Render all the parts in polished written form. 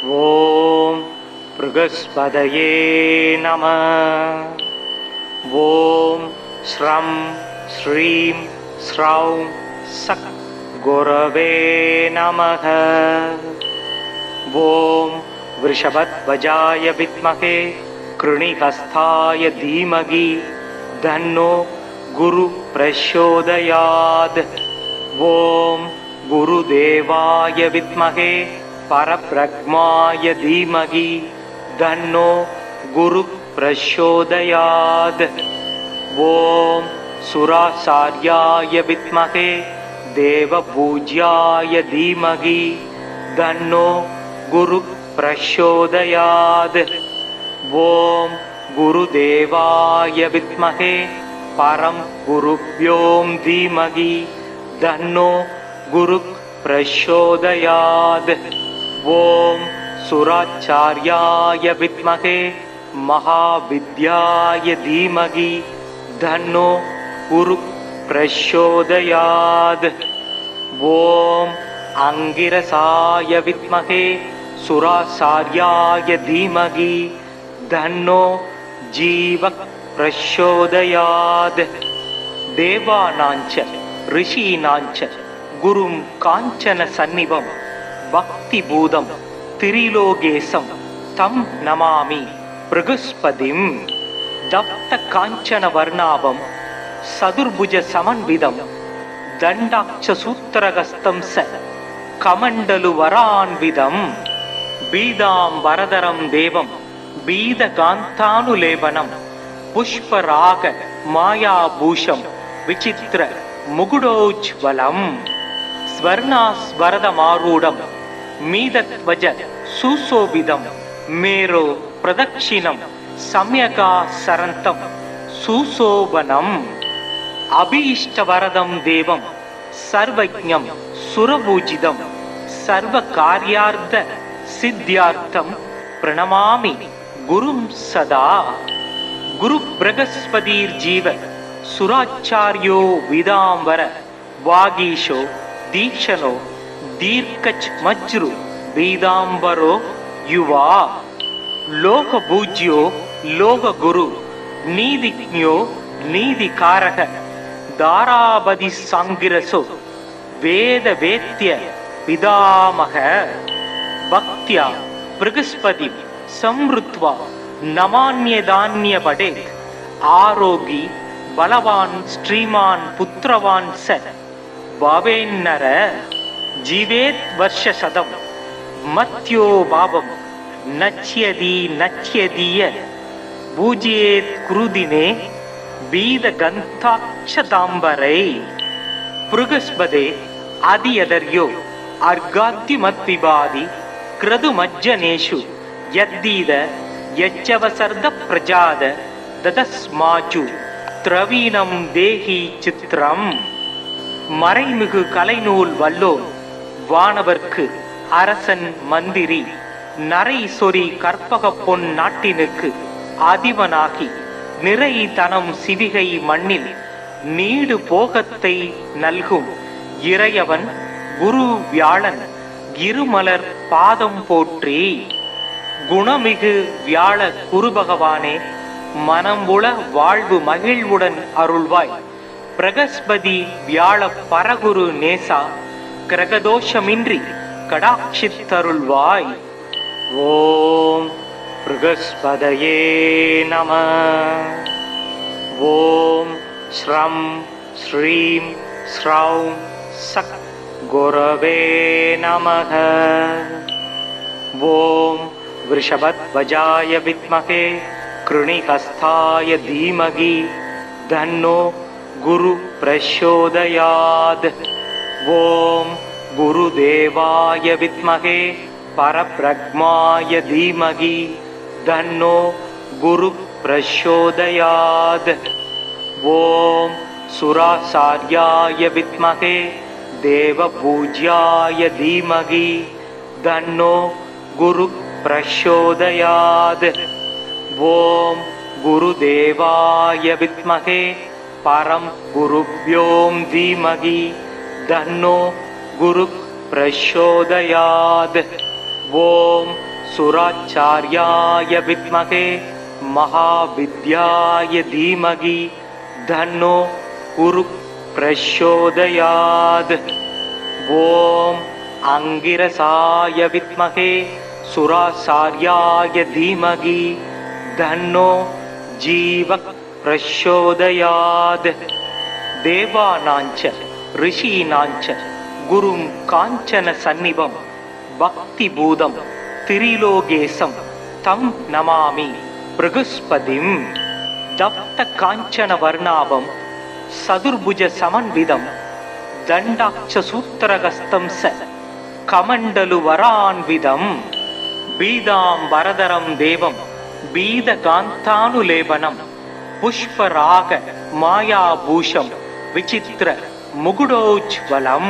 ஓம் ப்ருகஸ்பதயே நமः. ஓம் ஸ்ரம் ஸ்ரீம் ஸ்ரௌம் சக் குரவே நமः. ஓம் விருஷபத்வஜாய வித்மகே கிருணிஹஸ்தாய தீமகி தன்னோ குரு பிரச்சோதயாத். ஓம் குருதேவாய வித்மகே பரப்ரக்மாய தீமகி தன்னோ குரு பிரச்சோதயாத். ஓம் சுராசார்யாய வித்மகே தேவபூஜ்யாய தீமகி தன்னோ குரு பிரச்சோதயாத். ஓம் குருதேவாய வித்மகே பரம் குருப்யோம் தீமகி தன்னோ குரு பிரச்சோதயாத். ஓம் சுராச்சார்யாய வித்மகே மகாவித்யாய தீமகி தன்னோ குரு பிரச்சோதயாத். ஓம் அங்கிரசாய வித்மகே சுராசார்யாய தீமகி தன்னோ ஜீவ பிரச்சோதயாத். தேவானாஞ்ச ரிஷீனாஞ்ச குரும் காஞ்சன சந்நிபம் பக்தி பூதம் திரிலோகேசம் தம் நமாமி ப்ருகஸ்பதிம். தப்த காஞ்சன வர்ணாபம் சதுர்புஜ சமன்விதம் தண்டாட்ச சூத்திரகஸ்தம் ச கமண்டலு வரான்விதம் பீதாம் வரதரம் தேவம் பீதகாந்தானுலேபனம் புஷ்பராக மாயாபூஷம் விசித்திர முகுடோஜ்வலம் ஸ்வர்ணாஸ்வரதமாரூடம் மீதத்வஜ சுசோபிதம் மேரோ பிரதக்ஷிணம் சம்யகா சரந்தம் சுசோபனம் அபீஷ்டவரதம் தேவம் சர்வஜ்ஞம் சுரபூஜிதம் சர்வ காரியார்த்த சித்தியார்த்தம் பிரணமாமி குரும் சதா. குரு ப்ரகஸ்பதிர் ஜீவ சுராச்சாரியோ விதாம்பர வாகீஷோ தீக்ஷணோ தீர்க்கச் மஜ்ரு பீதாம்பரோ யுவா லோக பூஜ்யோ லோக குரு நீதிஜ்ஞோ நீதிகாரக தாராபதி சாங்கிரசோ வேத வேத்ய பிதாமக பக்தியா ப்ருகஸ்பதி சம்ருத்வா நமான்யதான்ய படேத். ஆரோகி பலவான் ஸ்ரீமான் புத்திரவான் ச பவேன்னர ஜீவேத் வர்ஷசதம் மத்யோ பாவம் நச்யதி நச்யதிய பூஜ்யேத் குருதினே பீதகந்தாட்சதாம்பரை. ப்ருகஸ்பதே அதியதர்யோ அர்காத்யுமத்விபாதி கிரதுமஜ்ஜனேஷு யத்தீத யச்சவசர்த பிரஜாத ததஸ்மாச்சு திரவீணம் தேஹி சித்திரம். மறைமிகு கலைநூல் வல்லோன் வானவர்க்கு அரசன் மந்திரி நரை சொறி கற்பக பொன் நாட்டினுக்கு அதிபனாகி நிறை தனம் சிவிகை மண்ணில் நீடு போகத்தை நல்கும் இறையவன் குரு வியாழன் இருமலர் பாதம் போற்றி. குணமிகு வியாழ குரு பகவானே மனம்புல வாழ்வு மகிழ்வுடன் அருள்வாய். பிரகஸ்பதி வியாழ பரகுரு நேசா கிரகதோஷமின்றி கடாட்சித்தருள்வாய். ஓம் ப்ருகஸ்பதயே நமः. ஓம் ஸ்ரம் ஸ்ரீம் ஸ்ரௌம் சக் குரவே நமः. ஓம் விருஷபத்வஜாய வித்மகே கிருணிஹஸ்தாய தீமகி தன்னோ குரு பிரச்சோதயாத். ஓம் குருதேவாய வித்மகே பரப்ரக்மாய தீமகி தன்னோ குரு பிரச்சோதயாத். ஓம் சுராசார்யாய வித்மகே தேவபூஜ்யாய தீமகி தன்னோ குரு பிரச்சோதயாத். ஓம் குருதேவாய வித்மகே பரம் குருப்யோம் தீமகி தன்னோ குரு பிரச்சோதயாத். ஓம் सुराचार्याय विद्महे महाविद्याय धीमहि तन्नो गुरुः प्रचोदयात्। ओम अंगिरसाय विद्महे सुराचार्याय धीमहि तन्नो जीवः प्रचोदयात्। देवानांच ऋषीणांच गुरुं कांचन सन्निभं भक्ति भूतं त्रिलोकेशं तं नमामि बृहस्पतिं। दप्त कांचन वर्णाभं सदुर्भुज समन्वितं दण्डाक्ष सूत्रहस्तं स कमण्डलु वरान्वितं बीदाम्बरधरं देवं बीदकान्तानुलेपनं पुष्पराग मायाभूषं विचित्र मुकुटोज्ज्वलं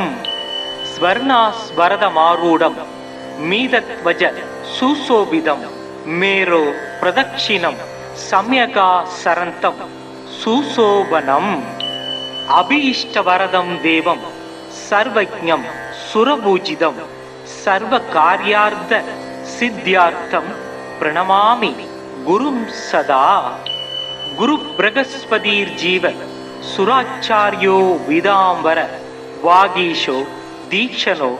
स्वर्णास्वरदमारूढं मीदध्वज सुशोभितं मेरो प्रदक्षिणं सम्यगासरन्तं सुशोभनम् अभीष्टवरदं देवं सर्वज्ञं सुरपूजितं सर्वकार्यार्थ सिद्ध्यार्थं प्रणमामि गुरुं सदा। गुरु बृहस्पतिर्जीव सुराचार्यो विदाम्बर वागीशो दीक्षणो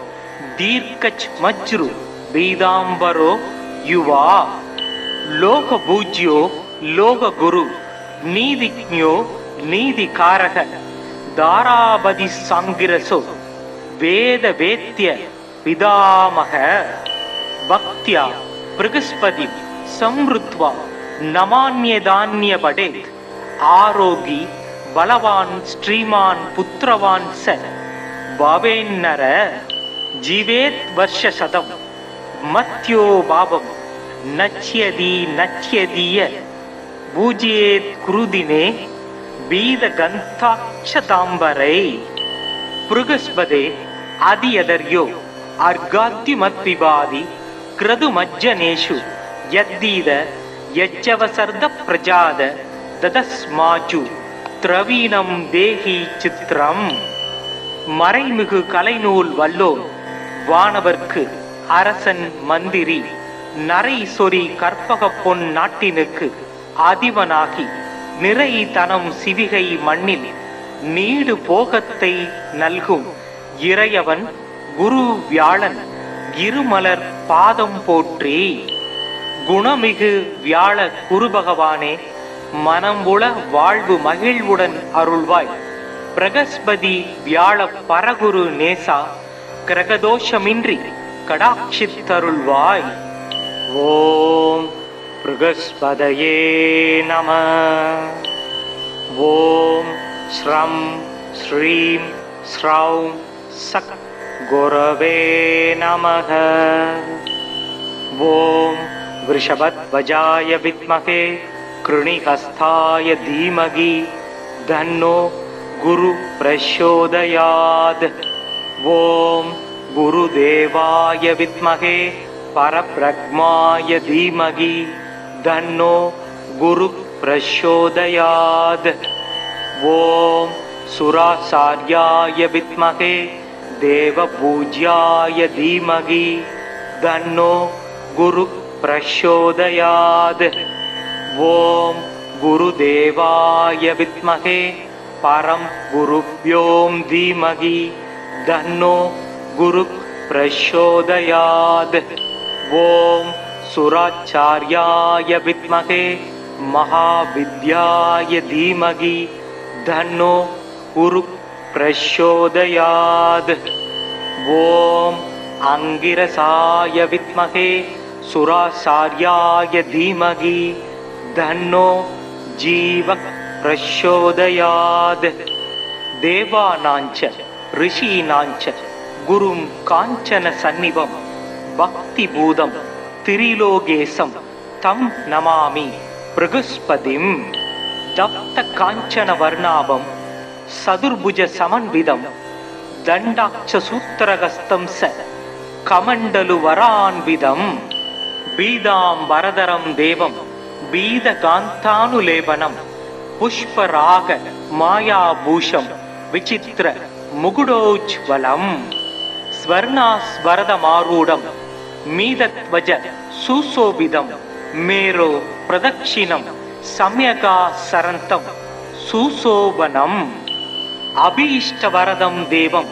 दीर्घमज्रु वेदाम्बरो युवा लोकपूज्यो लोकगुरु नीतिज्ञो नीतिकारक दारापति सांगिरसो वेदवेद्य पितामह। भक्त्या बृहस्पति संवृत्वा नमान्यदान्यपठेत् आरोगी बलवान् श्रीमान् पुत्रवान् स भवेन्नर जीवेत् वर्षशतं मत्यो भावं नच्यति नच्यदीय पूजयेत् गुरुदिने बीदगन्धाक्षताम्बरै। बृहस्पते अधियदर्यो अर्घाद्युमद्विवादि क्रतुमज्जनेषु यद्दीद यज्जवसर्द प्रजाद ददस्माजु திரவீனம் தேகி சித்திரம்। மறைமிகு கலைநூல் வல்லோன் வானவர்க்கு அரசன் மந்திரி நரை சொறி கற்பக பொன் நாட்டினுக்கு அதிபனாகி நிறை தனம் சிவிகை மண்ணில் நீடு போகத்தை நல்கும் இறையவன் குரு வியாழன் இருமலர் பாதம் போற்றி। குணமிகு வியாழ குரு பகவானே மனம்புல வாழ்வு மகிழ்வுடன் அருள்வாய்। பிரகஸ்பதி வியாழ பரகுரு நேசா கிரகதோஷமின்றி கடாட்சித்தருள்வாய்। ஓம் பிரகஸ்பதயே நம। ஓம் ஸ்ரம் ஸ்ரீம் ஸ்ரௌம் சக் குரவே நமக। ஓம் விருஷபத்வஜாய வித்மகே कृणिहस्ताय धीमहि तन्नो गुरु प्रचोदयात्। ओम गुरुदेवाय विद्महे परब्रह्माय धीमहि तन्नो गुरु प्रचोदयात्। ओम सुराचार्याय विद्महे देवपूज्याय धीमहि तन्नो गुरु प्रचोदयात्। ओम गुरुदेवाय विद्महे परम गुरुभ्यों धीमहि तन्नो गुरु प्रचोदयात्। ओम सुराचार्याय विद्महे महाविद्याय धीमहि तन्नो गुरु प्रचोदयात्। ओम अंगिरसाय विद्महे सुराचार्याय धीमहि तन्नो जीवः प्रचोदयात्। देवानांच ऋषीणांच गुरुं कांचन सन्निभं भक्ति भूतं त्रिलोकेशं तं नमामि बृहस्पतिं। दप्त कांचन वर्णाभं सदुर्भुज समन्वितं दण्डाक्ष सूत्रहस्तं स कमण्डलु वरान्वितं बीदाम्बरधरं देवं बीदकान्तानुलेपनं पुष्पराग मायाभूषं विचित्र मुकुटोज्ज्वलं स्वर्णास्वरदमारूढं मीदध्वज सुशोभितं मेरो प्रदक्षिणं सम्यगा सरन्तं सुशोभनम् अभीष्टवरदं देवं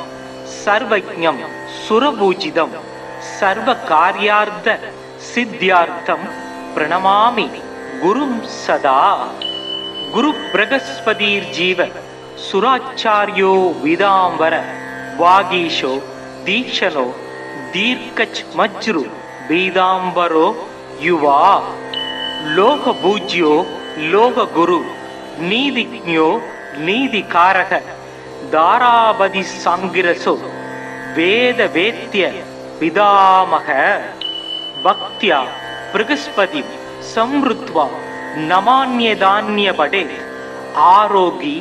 सर्वज्ञं सुरपूजितं सर्वकार्यार्थ सिद्ध्यार्थं प्रणमामि गुरुं सदा। गुरु बृहस्पतिर्जीव सुराचार्यो विदांबर वागीशो दीक्षणो दीर्घच्मज्रु बीदांबरो युवा लोकपूज्यो लोकगुरु नीतिज्ञो नीतिकारक दारावधि सांगिरसो वेद वेद्य पितामह भक्त्या बृहस्पति समृद्ध्वा नमान्यदान्य पडे आरोगी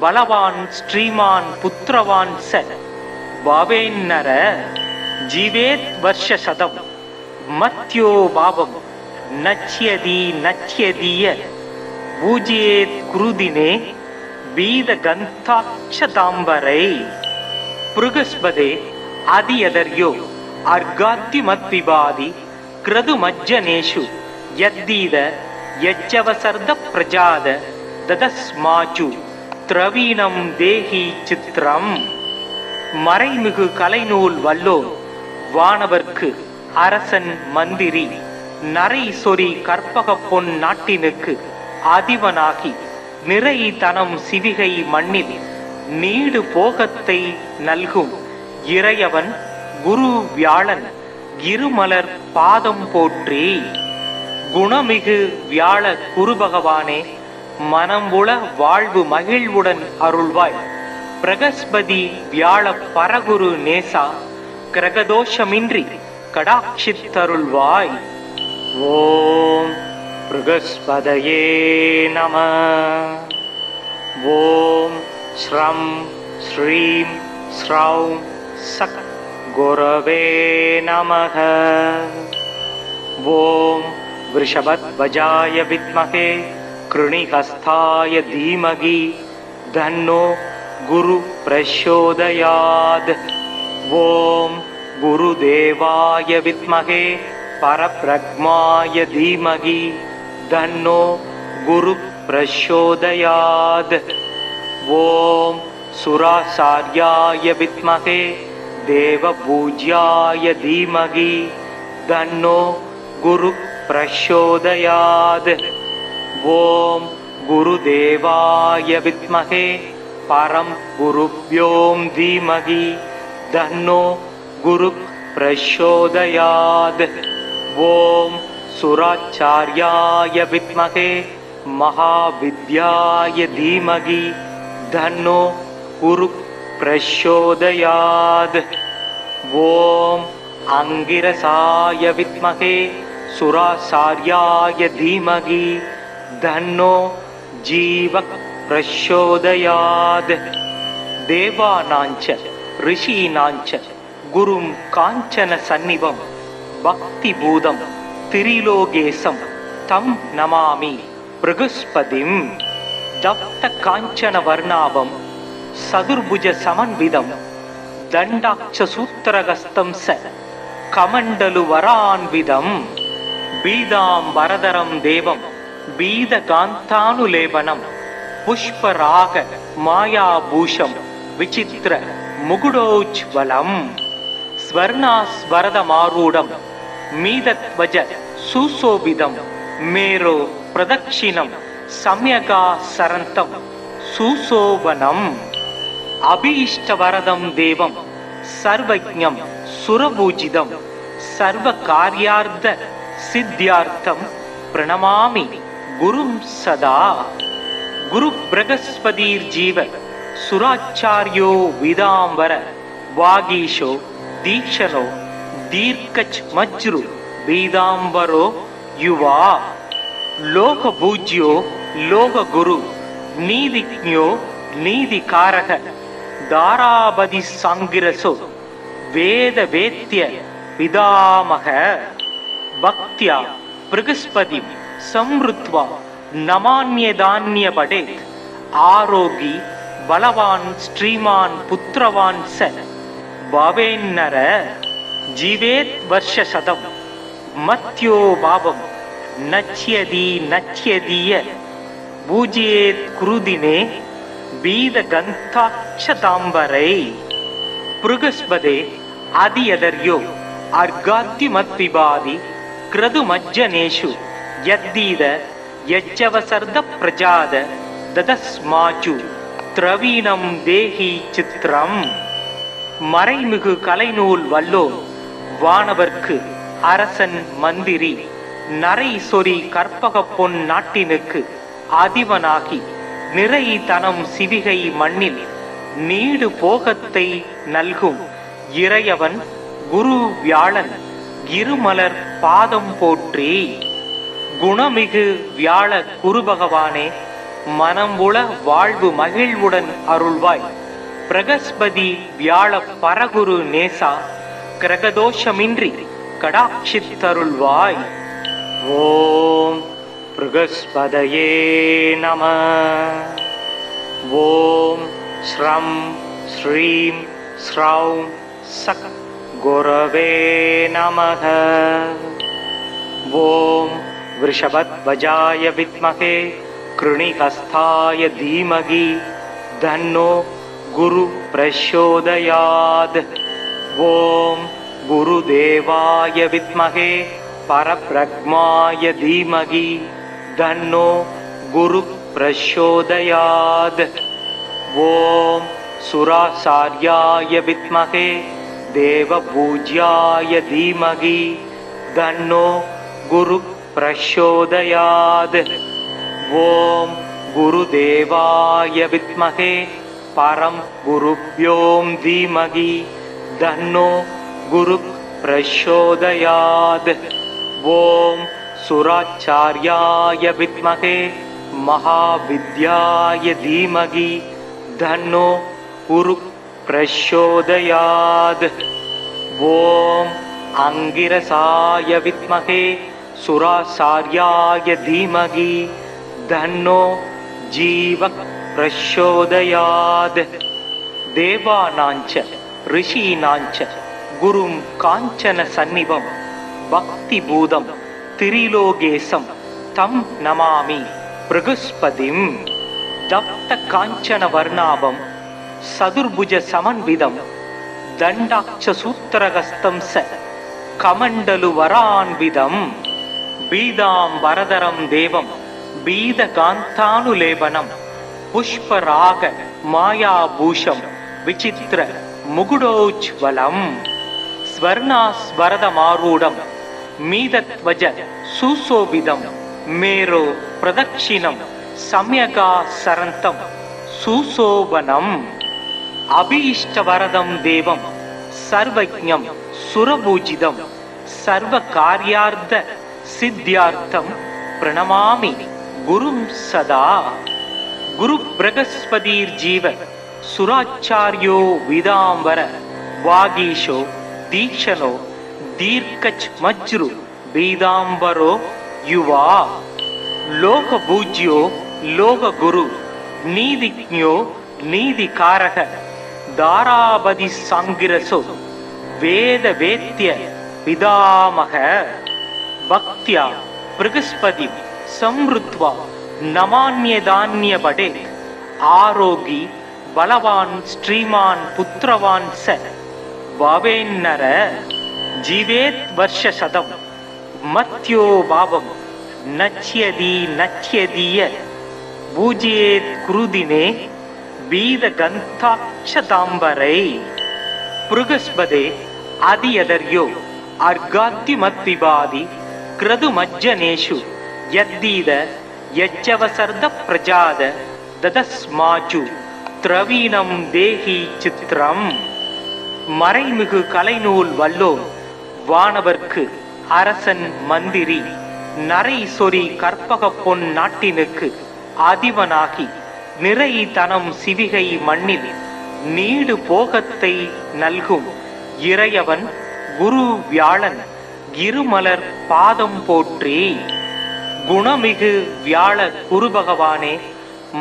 बलवान् श्रीमान् पुत्रवान् स भावेन्नर जीवेत् वर्षशतं मत्यो भावं नच्यति नच्यदीय पूज्येत् कुरुदिने वीदगन्ताक्षताम्बरै बृहस्पते आदियदर्यो अर्घाद्यमद्विवादि क्रतुमज्जनेषु यद्दीद यज्जवसर्द प्रजाद ददस्माचु திரவீணம் தேகி சித்திரம். மறைமிகு கலைநூல் வல்லோர் வானவர்க்கு அரசன் மந்திரி நரை சொறி கற்பக பொன் நாட்டினுக்கு அதிபனாகி நிறை தனம் சிவிகை மண்ணில் நீடு போகத்தை நல்கும் இறையவன் குரு வியாழன் இருமலர் பாதம் போற்றி. குணமிகு வியாழ குரு பகவானே, மனம்புல வாழ்வு மகிழ்வுடன் அருள்வாய். பிரகஸ்பதி வியாழ பரகுரு நேசா கிரகதோஷமின்றி கடாட்சித்தருள்வாய். ஓம் பிரகஸ்பதயே நம. ஓம் ஸ்ரம் ஸ்ரீம் ஸ்ரௌம் சக் குரவே நமக. ஓம் விருஷபத்வஜாய வித்மகே कृणिहस्ताय धीमहि धन्नो गुरु प्रचोदयात्. ओम गुरुदेवाय विद्महे परब्रह्माय धीमहि धन्नो गुरु प्रचोदयात्. ओम सुराचार्याय विद्महे देवपूज्याय धीमहि धन्नो गुरु प्रचोदयात्. ओम गुरुदेवाय विद्महे परम गुरुभ्यों धीमहि धन्नो गुरु प्रचोदयात्. ओम सुराचार्याय विद्महे महाविद्याय धीमहि धन्नो गुरु प्रचोदयात्. ओम अंगिरसाय विद्महे सुराचार्याय धीमहि धन्नो जीव प्रचोदयात्. देवानांच ऋषीनांच गुरुं कांचन सन्निभं भक्ति भूतं त्रिलोकेशं तं नमामि बृहस्पतिं. दत्त कांचन वर्णाभं सदुर्भुज समन्वितं दण्डाक्ष सूत्रगस्तं स कमण्डलु वरान्वितं. बीदाम्बरधरं देवं बीदकान्तानुलेपनं पुष्पराग मायाभूषं विचित्र मुकुटोज्ज्वलं. स्वर्णास्वरदमारूढं मीदध्वज सुशोभितं मेरो प्रदक्षिणं सम्यगा सरन्तं सुशोभनम्. अभीष्टवरदं देवं सर्वज्ञं सुरपूजितं सर्वकार्यार्थ सिद्ध्यार्थं प्रणमामि गुरुं सदा. गुरु बृहस्पतिर्जीव सुराचार्यो विदांबर वागीशो दीक्षणो दीर्घच्मज्रु बीदांबरो युवा लोकपूज्यो लोकगुरु नीतिज्ञो नीतिकारक दारावधि सांगिरसो वेद वेद्य पितामह. भक्त्या बृहस्पति समृद्ध्वा नमान्यदान्य पडे आरोगी बलवान् श्रीमान् पुत्रवान् स भावेन्नर जीवेत् वर्ष शतम मत्यो भावम नच्यदी नच्यदीय பூஜ்யேத் குருதினே பீத கந்தாட்சதாம்பரை புருகஸ்பதே அதியதர்யோ அர்காத்தி மத்விபாதி கிரது மஜ்ஜனேஷு யத்தீத யஜ்ஜவசர்த பிரஜாத ததஸ்மாச்சு திரவீணம் தேஹி சித்திரம். மறைமிகு கலைநூல் வல்லோன் வானவர்க்கு அரசன் மந்திரி நரை சொறி கற்பக பொன் நாட்டினுக்கு அதிபனாகி நிறை தனம் சிவிகை மண்ணில் நீடு போகத்தை நல்கும் இறையவன் குரு வியாழன் இருமலர் பாதம் போற்றி. குணமிகு வியாழ குரு பகவானே மனம் உள வாழ்வு மகிழ்வுடன் அருள்வாய். பிரகஸ்பதி வியாழ பரகுரு நேசா கிரகதோஷமின்றி கடாட்சித்தருள்வாய். ஓம் பிரகஸ்பதயே நமः. ஓம் ஸ்ரம் ஸ்ரீம் ஸ்ரௌம் சக் குரவே நமः. ஓம் விருஷபத்வஜாய வித்மகே கிருணிஹஸ்தாய தீமகி தன்னோ குரு பிரச்சோதயாத். ஓம் குருதேவாய வித்மகே பரப்ரக்மாய தீமகி தன்னோ குரு பிரச்சோதயாத். ஓம் சுராசார்யாய வித்மகே தேவபூஜ்யாய தீமகி தன்னோ குரு பிரச்சோதயாத். ஓம் குருதேவாய வித்மகே பரம் குருப்யோம் தீமகி தன்னோ குரு பிரச்சோதயாத். ஓம் சுராச்சார்யாய வித்மகே மகாவித்யாய தீமகி தன்னோ குரு பிரச்சோதயாத். ஓம் அங்கிரசாய வித்மகே சுராசார்யாய தீமகி தன்னோ ஜீவ பிரச்சோதயாத். தேவானாஞ்ச ரிஷீனாஞ்ச குரும் காஞ்சன சந்நிபம் பக்தி பூதம் திரிலோகேசம் தம் நமாமி பிரகஸ்பதிம். தப்த காஞ்சன வர்ணாபம் சதுர்புஜ சமன்விதம் தண்டாட்ச சூத்திரகஸ்தம் ச கமண்டலு வரான்விதம் பீதாம் வரதரம் தேவம் பீத காந்தானுலேபனம் புஷ்பராக மாயாபூஷம் விசித்திர முகுடோஜ்வலம் ஸ்வர்ணாஸ்வரதமாரூடம் மீதத்வஜ சுசோபிதம் மேரோ பிரதட்சிணம் சம்யகா சரந்தம் சுசோபனம் அபீஷ்டவரதம் தேவம் சர்வஜ்ஞம் சுரபூஜிதம் சர்வ காரியார்த்த சித்தியார்த்தம் பிரணமாமி குரும் சதா. குரு பிரகஸ்பதிர் ஜீவ சுராச்சாரியோ விதாம்பர வாகீஷோ தீக்ஷணோ தீர்க்கச் மஜ்ரு பீதாம்பரோ யுவா. லோக பூஜ்யோ லோக குரு நீதிஜ்ஞோ நீதிகாரக தாராபதி சாங்கிரசோ வேத வேத்ய பிதாமக. பக்தியா பிரகஸ்பதி சம்ருத்வா நமான்யதான்ய படே ஆரோகி பலவான் ஸ்ரீமான் புத்திரவான் ச பவேன்னர. ஜீவேத் வருஷ சதம் மத்யோ பாவம் நச்யதி நச்யதீய பூஜ்யேத் குருதினே பீத கந்தாட்சதாம்பரை. புருகஸ்பதே அதியதர்யோ அர்காத்தி மத்விபாதி கிரது மஜ்ஜனேஷு யத்தீத யஜ்ஜவசர்த பிரஜாத ததஸ்மாச்சு திரவீணம் தேஹி சித்திரம். மறைமிகு கலைநூல் வல்லோன் வானவர்க்கு அரசன் மந்திரி நரை சொறி கற்பக பொன் நாட்டினுக்கு அதிபனாகி நிறை தனம் சிவிகை மண்ணில் நீடு போகத்தை நல்கும் இறையவன் குரு வியாழன் இருமலர் பாதம் போற்றி. குணமிகு வியாழ குரு பகவானே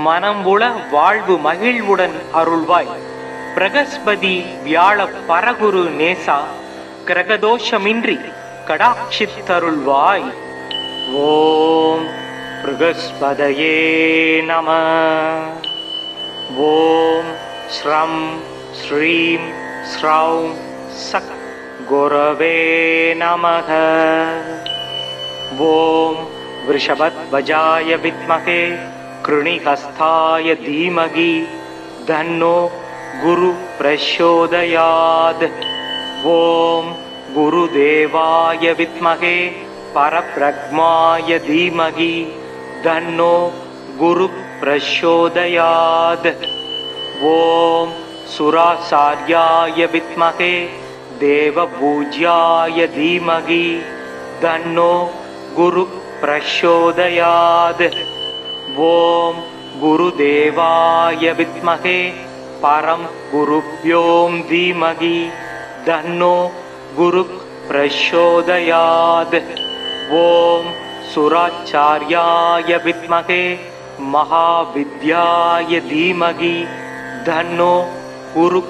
மனம் உள வாழ்வு மகிழ்வுடன் அருள்வாய். பிரகஸ்பதி வியாழ பரகுரு நேசா கிரகதோஷமின்றி கடாட்சித்தருள்வாய். ஓம் ப்ருகஸ்பதயே நம. ஓம் ஸ்ரம் ஸ்ரீம் ஸ்ரௌம் சக் குரவே நமக. ஓம் விருஷபத்வஜாய வித்மகே கிருணிஹஸ்தாய தீமகி தன்னோ குரு பிரச்சோதயாத். ஓம் குருதேவாய வித்மகே பரப்ரக்மாய தீமகி தன்னோ குரு பிரச்சோதயாத். ஓம் சுராசார்யாய வித்மகே தேவபூஜ்யாய தீமகி தன்னோ குரு பிரச்சோதயாத். ஓம் குருதேவாய வித்மகே பரம் குருப்யோம் தீமகி தன்னோ குரு பிரச்சோதயாத். ஓம் சுராச்சார்யாய வித்மகே மகாவித்யாய தீமகி தன்னோ குரு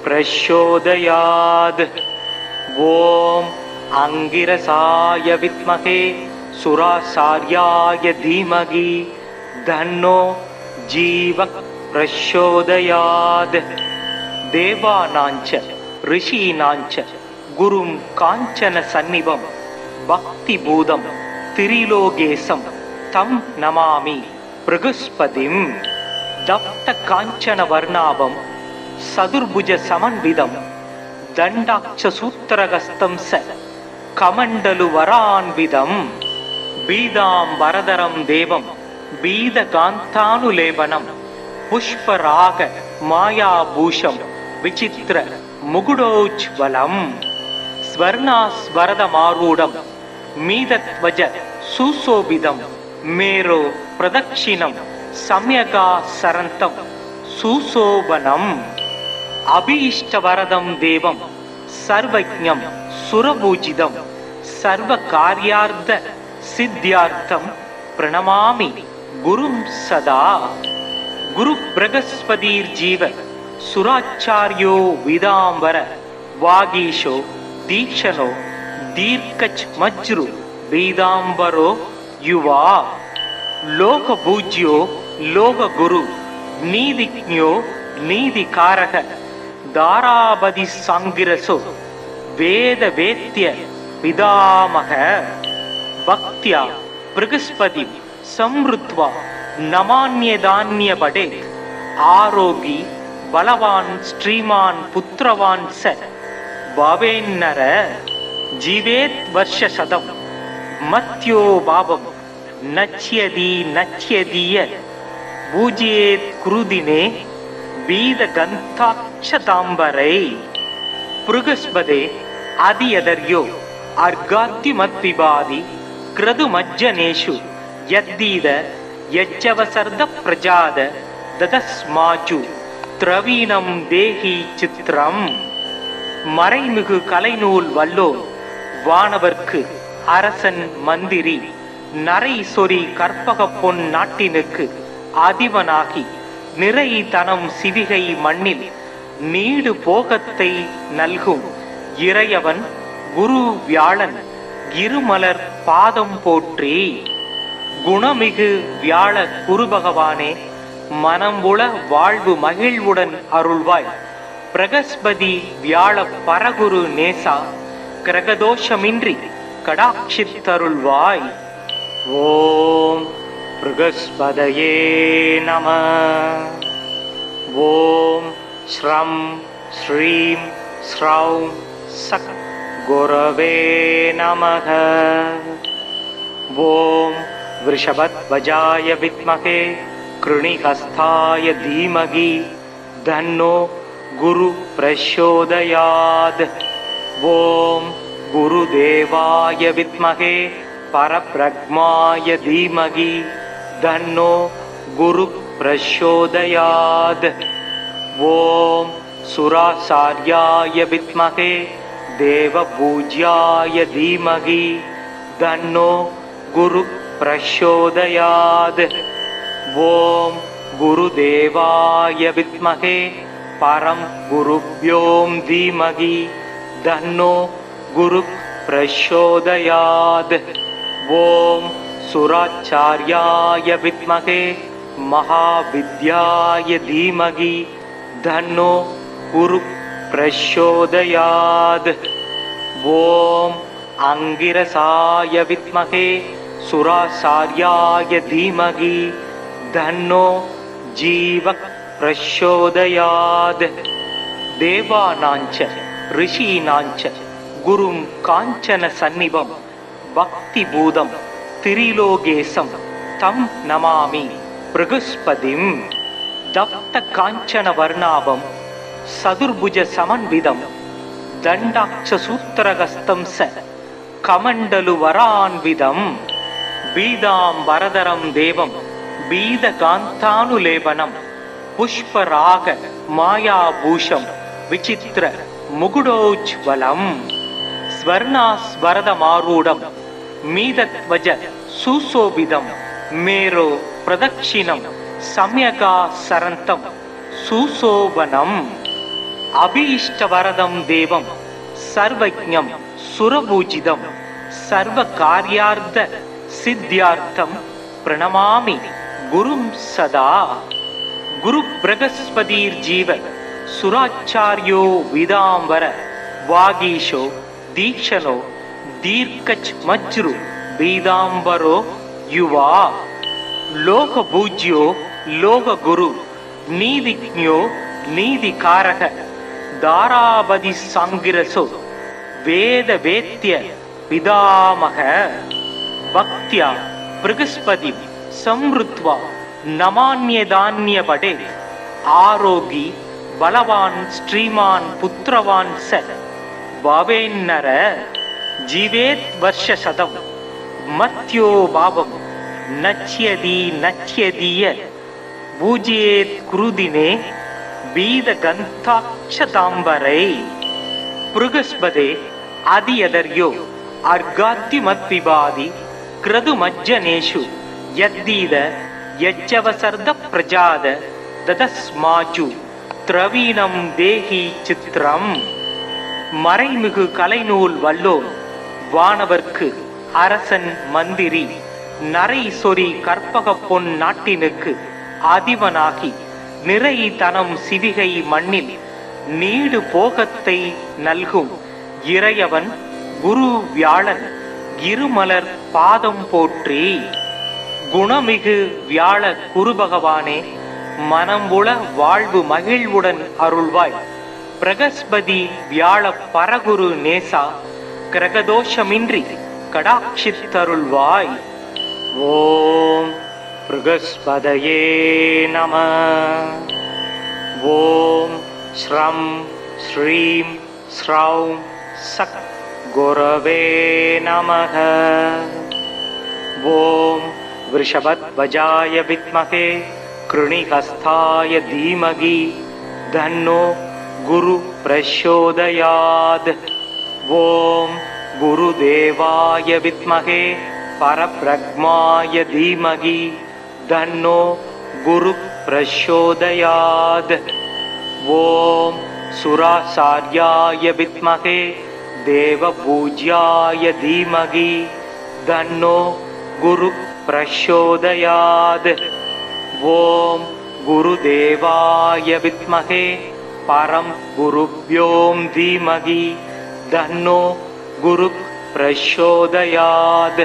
பிரச்சோதயாத். ஓம் அங்கிரசாய வித்மகே சுராசார்யாய தீமகி தன்னோ ஜீவ பிரச்சோதயாத். தேவானாஞ்ச ரிஷீனாஞ்ச குரும் காஞ்சன சந்நிபம் பக்தி பூதம் திரிலோகேசம் தம் நமாமி ப்ருகஸ்பதிம். தப்த காஞ்சன வர்ணாபம் சதுர்புஜ சமன்விதம் தண்டாட்ச சூத்திரகஸ்தம் ச கமண்டலு வரான்விதம் பீதாம்பரதரம் தேவம் பீதகாந்தானுலேபனம் புஷ்பராக மாயாபூஷம் விசித்திர முகுடோஜ்வலம் ஸ்வர்ணாஸ்வரதமாரூடம் மீதத்வஜ சுசோபிதம் மேரோ பிரதக்ஷிணம் சம்யகா சரந்தம் சுசோபனம் அபீஷ்டவரதம் தேவம் சர்வஜ்ஞம் சுரபூஜிதம் சர்வ கார்யார்த்த சித்தியார்த்தம் பிரணமாமி குரும் சதா. குரு பிரகஸ்பதிர் ஜீவ சுராச்சாரியோ விதாம்பர வாகீஷோ தீக்ஷணோ தீர்க்கச் மஜ்ரு பீதாம்பரோ யுவா லோக பூஜ்யோ லோக குரு நீதிஜ்ஞோ நீதிகாரக தாராபதி சாங்கிரசோ வேத வேத்ய பிதாமக. பக்தியா ப்ருகஸ்பதி சம்ருத்வா நமான்யதான்ய படேத் ஆரோகி பலவான் ஸ்ரீமான் புத்திரவான் ச பவேன்னர ஜீவேத் வர்ஷ சதம் மத்யோ பாவம் நச்யதி நச்யதிய பூஜ்யேத் குருதினே பீத கந்தாட்சதாம்பரை. ப்ருகஸ்பதே அதியதர்யோ அர்காத்திமத்விபாதி கிரதுமஜ்ஜனேஷு யத்தீத யச்சவசர்த பிரஜாத ததஸ்மாஜு திரவீணம் தேஹி சித்திரம். மறைமிகு கலைநூல் வல்லோன் வானவர்க்கு அரசன் மந்திரி நரை சொறி கற்பக பொன் நாட்டினுக்கு அதிபனாகி நிறை தனம் சிவிகை மண்ணில் நீடு போகத்தை நல்கும் இறையவன் குரு வியாழன் இருமலர் பாதம் போற்றி. குணமிகு வியாழ குரு பகவானே மனம் உள வாழ்வு மகிழ்வுடன் அருள்வாய். பிரகஸ்பதி வியாழ பரகுரு நேசா கிரகதோஷமின்றி கடாட்சித்தருள்வாய். ஓம் ப்ருகஸ்பதயே நம. ஓம் ஸ்ரம் ஸ்ரீம் ஸ்ரௌம் சக் குரவே நமக. ஓம் விருஷபத்வஜாய வித்மகே கிருணிஹஸ்தாய தீமகி தன்னோ குரு பிரச்சோதயாத். ஓம் குருதேவாய வித்மகே பரப்ரக்மாய தீமகி தன்னோ குரு பிரச்சோதயாத். ஓம் சுராசார்யாய வித்மகே தேவபூஜ்யாய தீமகி தன்னோ குரு பிரச்சோதயாத். ஓம் குருதேவாய வித்மகே பரம் குருப்யோம் தீமகி தன்னோ குரு பிரச்சோதயாத். ஓம் சுராச்சார்யாய வித்மகே மகாவித்யாய தீமகி தன்னோ குரு பிரச்சோதயாத். ஓம் அங்கிரசாய வித்மகே சுராசார்யாய தீமகி தன்னோ ஜீவ பிரச்சோதயாத். தேவானாஞ்ச ரிஷீனாஞ்ச குரும் காஞ்சன சந்நிபம் பக்தி பூதம் திரிலோகேசம் தம் நமாமி ப்ருகுஸ்பதிம். தப்த காஞ்சன வர்ணாபம் சதுர்புஜ சமன்விதம் தண்டாட்ச சூத்திரகஸ்தம் ச கமண்டலு வரான்விதம் பீதாம்பரதரம் தேவம் பீதகாந்தானுலேபனம் புஷ்பராக மாயாபூஷம் விசித்திர முகுடோஜ்வலம் ஸ்வர்ணாஸ்வரதமாரூடம் மீதத்வஜ சுசோபிதம் மேரோ பிரதக்ஷிணம் சம்யகா சரந்தம் சுசோபனம் அபீஷ்டவரதம் தேவம் சர்வஜ்ஞம் சுரபூஜிதம் சர்வ காரியார்த்த சித்தியார்த்தம் பிரணமாமி குரும் சதா. குரு பிரகஸ்பதிர் ஜீவ சுராச்சாரியோ விதாம்பர வாகீஷோ தீக்ஷணோ தீர்க்கச் மஜ்ரு பீதாம்பரோ யுவா லோக பூஜ்யோ லோக குரு நீதிஜ்ஞோ நீதிகாரக தாராபதி சாங்கிரசோ வேத வேத்ய பிதாமக. பக்தியா ப்ருகஸ்பதி சம்ருத்வா நமான்யதான்யபடே ஆரோகி பலவான் ஸ்ரீமான் புத்திரவான் ச பவேன்னர ஜீவேத் வர்ஷசதம் மத்யோ பாவம் நச்யதி நச்யதீய பூஜ்யேத் குருதினே பீதகந்தாட்சதாம்பரை. ப்ருகஸ்பதே அதியதர்யோ அர்காத்திமத்விபாதி கிரதுமஜ்ஜனேஷு யத்தீத யஜ்ஜவசர்த பிரஜாத ததஸ்மாஜு திரவீணம் தேஹி சித்திரம். மறைமிகு கலைநூல் வல்லோன் வானவர்க்கு அரசன் மந்திரி நரை சொறி கற்பக பொன் நாட்டினுக்கு அதிபனாகி நிறை தனம் சிவிகை மண்ணில் நீடு போகத்தை நல்கும் இறையவன் குரு வியாழன் இருமலர் பாதம் போற்றி. குணமிகு வியாழ குரு பகவானே மனம்புல வாழ்வு மகிழ்வுடன் அருள்வாய். பிரகஸ்பதி வியாழ பரகுரு நேசா கிரகதோஷமின்றி கடாட்சித்தருள்வாய். ஓம் ப்ருகஸ்பதயே நம. ஓம் ஸ்ரம் ஸ்ரீம் ஸ்ரௌம் சக் குரவே நமः. ஓம் விருஷபத்வஜாய வித்மகே கிருணிஹஸ்தாய தீமகி தன்னோ குரு பிரச்சோதயாத். ஓம் குருதேவாய வித்மகே பரப்ரக்மாய தீமகி தன்னோ குரு பிரச்சோதயாத். ஓம் சுராசார்யாய வித்மகே தேவபூஜ்யாய தீமகி தன்னோ குரு பிரச்சோதயாத். ஓம் குருதேவாய வித்மகே பரம் குருப்யோம் தீமகி தன்னோ குரு பிரச்சோதயாத்.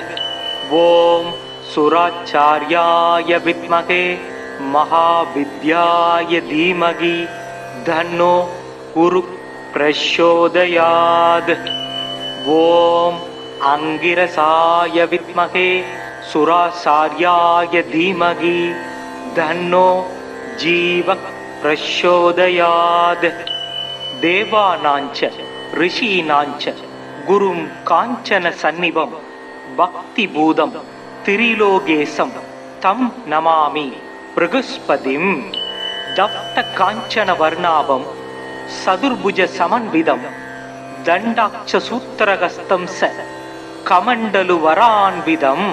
ஓம் சுராச்சார்யாய வித்மகே மகாவித்யாய தீமகி தன்னோ குரு பிரச்சோதயாத். ஓம் அங்கிரசாய வித்மகே சுராசார்யாய தீமகி தன்னோ ஜீவ பிரச்சோதயாத். தேவானாஞ்ச ரிஷீனாஞ்ச குரும் காஞ்சன சந்நிபம் பக்தி பூதம் திரிலோகேசம் தம் நமாமி ப்ருகுஸ்பதிம். தப்த காஞ்சன வர்ணாபம் சதுர்புஜ சமன்விதம் தண்டாட்ச சூத்திரகஸ்தம் ச கமண்டலு வரான்விதம்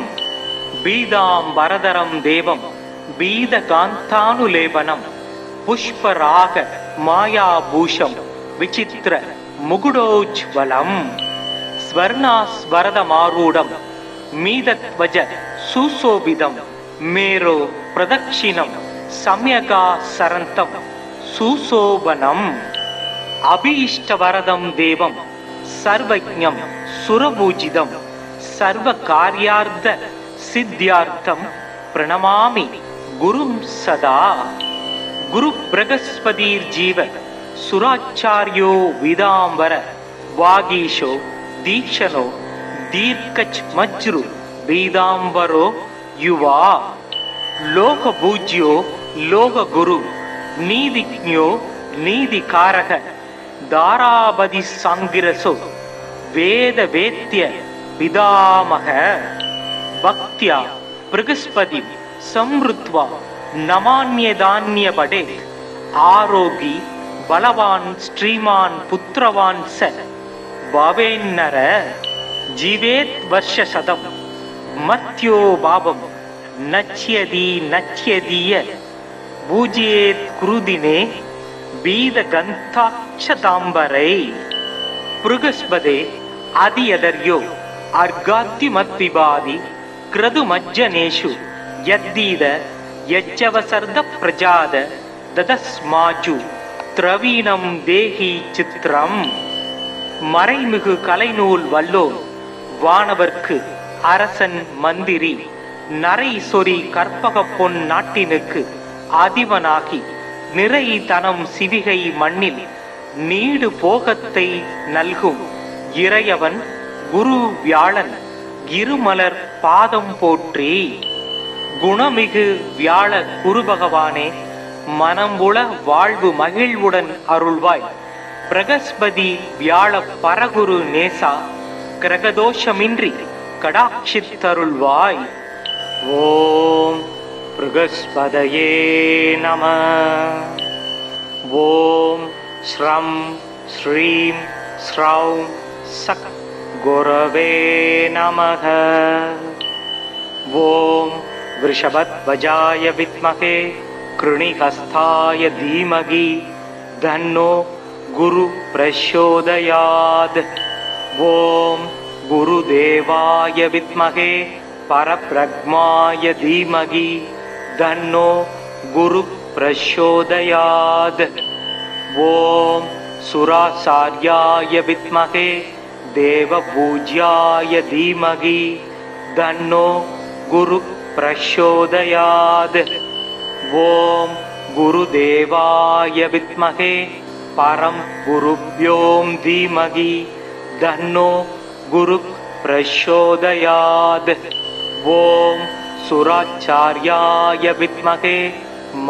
பீதாம்பரதரம் தேவம் பீதகாந்தானுலேபனம் புஷ்பராக மாயாபூஷம் விசித்திர முகுடோஜ்வலம் स्वर्णास्वरदमारूढं मीदध्वज सुशोभितं मेरो प्रदक्षिणं सम्यगासरन्तं सुशोभनम् अभीष्टवरदं देवं सर्वज्ञं सुरपूजितं सर्वकार्यार्थ सिद्ध्यार्थं प्रणमामि गुरुं सदा। गुरु बृहस्पतिर्जीव सुराचार्यो विदांबर वागीशो दीक्षणो दीर्घच्मज्रु वेदांबरो युवा लोक पूज्यो लोक गुरु नीतिज्ञो नीतिकारक दारापति सांगिरसो वेद वेद्य पितामह भक्त्या बृहस्पति समृत्वा नमान्यदान्य पडे आरोगी बलवान श्रीमान पुत्रवान स भवेन्नर जीवेत् वर्षशतं मर्त्यो भावं नच्यति नच्यदीय पूज्येत् कुरुदिने बीदगन्ताक्षताम्बरै बृहस्पते अधियदर्यो अर्घाद्युमद्विवादि क्रतुमज्जनेषु यद्दीद यज्जवसर्द प्रजाद ददस्माजु திரவீணம் தேகி சித்திரம் மறைமிகு கலைநூல் வல்லோன் வானவர்க்கு அரசன் மந்திரி நரை சொறி கற்பக பொன் நாட்டினுக்கு அதிபனாகி நிறை தனம் சிவிகை மண்ணில் நீடு போகத்தை நல்கும் இறையவன் குரு வியாழன் இருமலர் பாதம் போற்றி. குணமிகு வியாழ குரு பகவானே மனம்புல வாழ்வு மகிழ்வுடன் அருள்வாய். பிரகஸ்பதி வியாழ பரகுரு நேசா கிரகதோஷமின்றி கடாட்சித்தருள்வாய். ஓம் பிரகஸ்பதயே நம. ஓம் ஸ்ரம் ஸ்ரீம் ஸ்ரௌம் சக் குரவே நமக. ஓம் விருஷபத்வஜாய வித்மகே कृणिहस्ताय धीमहि धन्नो गुरु प्रचोदयात्. ओम गुरुदेवाय विद्महे परब्रह्माय धीमहि धन्नो गुरु प्रचोदयात्. ओम सुराचार्याय विद्महे देवपूज्याय धीमहि धन्नो गुरु प्रचोदयात्. ओम गुरुदेवाय विद्महे परम गुरुभ्यों धीमहि धन्नो गुरु प्रचोदयात्. ओम सुराचार्याय विद्महे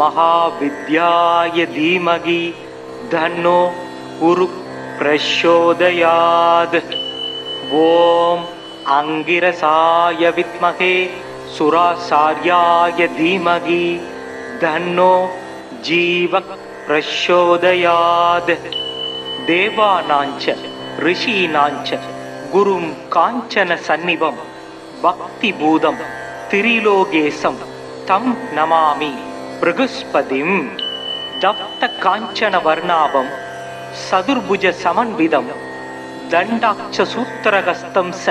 महाविद्याय धीमहि धन्नो गुरु प्रचोदयात्. ओम अंगिरसाय विद्महे सुराचार्याय धीमहि धन्नो जीव प्रचोदयात्. देवानांच ऋषीनांच गुरुं कांचन सन्निभं भक्ति भूदं त्रिलोकेशं तं नमामि बृहस्पतिं. दप्त कांचन वर्णाभं सदुर्भुज समन्वितं दण्डाक्ष सूत्रहस्तं स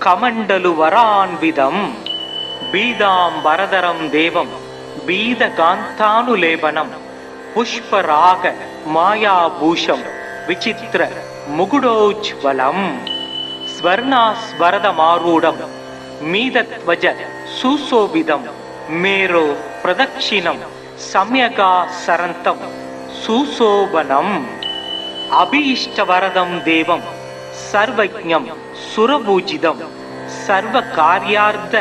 कमण्डलु वरान्वितं बीदाम्बरधरं देवं बीदकान्तानुलेपनं पुष्पराग मायाभूषं विचित्र मुकुटोज्ज्वलं स्वर्णास्वरदमारूढं मीदध्वज सुशोभितं मेरो प्रदक्षिणं सम्यगासरन्तं सुशोभनम् अभीष्टवरदं देवं सर्वज्ञं सुरपूजितं सर्वकार्यार्थ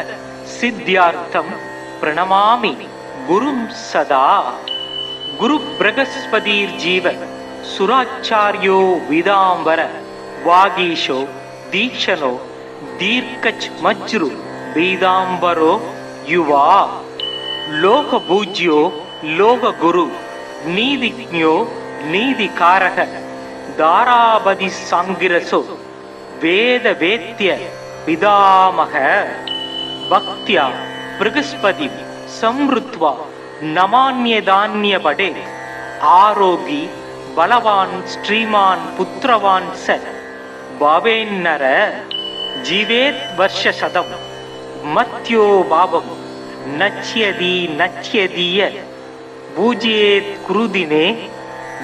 सिद्ध्यार्थं प्रणमामि गुरुं सदा. गुरु बृहस्पतिर्जीव सुराचार्यो विदांबर वागीशो दीक्षणो दीर्घच्मज्रु वेदांबरो युवा लोक पूज्यो लोक गुरु नीतिज्ञो नीतिकारक दारापति सांगिरसो वेद वेद्य पितामह भक्त्या बृहस्पति समृत्वा नमान्यदान्य पडे आरोगी बलवान श्रीमान पुत्रवान स பாவேன்னர ஜீவேத் வர்ஷ சதம் மத்யோ பாவம் நச்யதி நச்யதீய பூஜ்யேத் குருதினே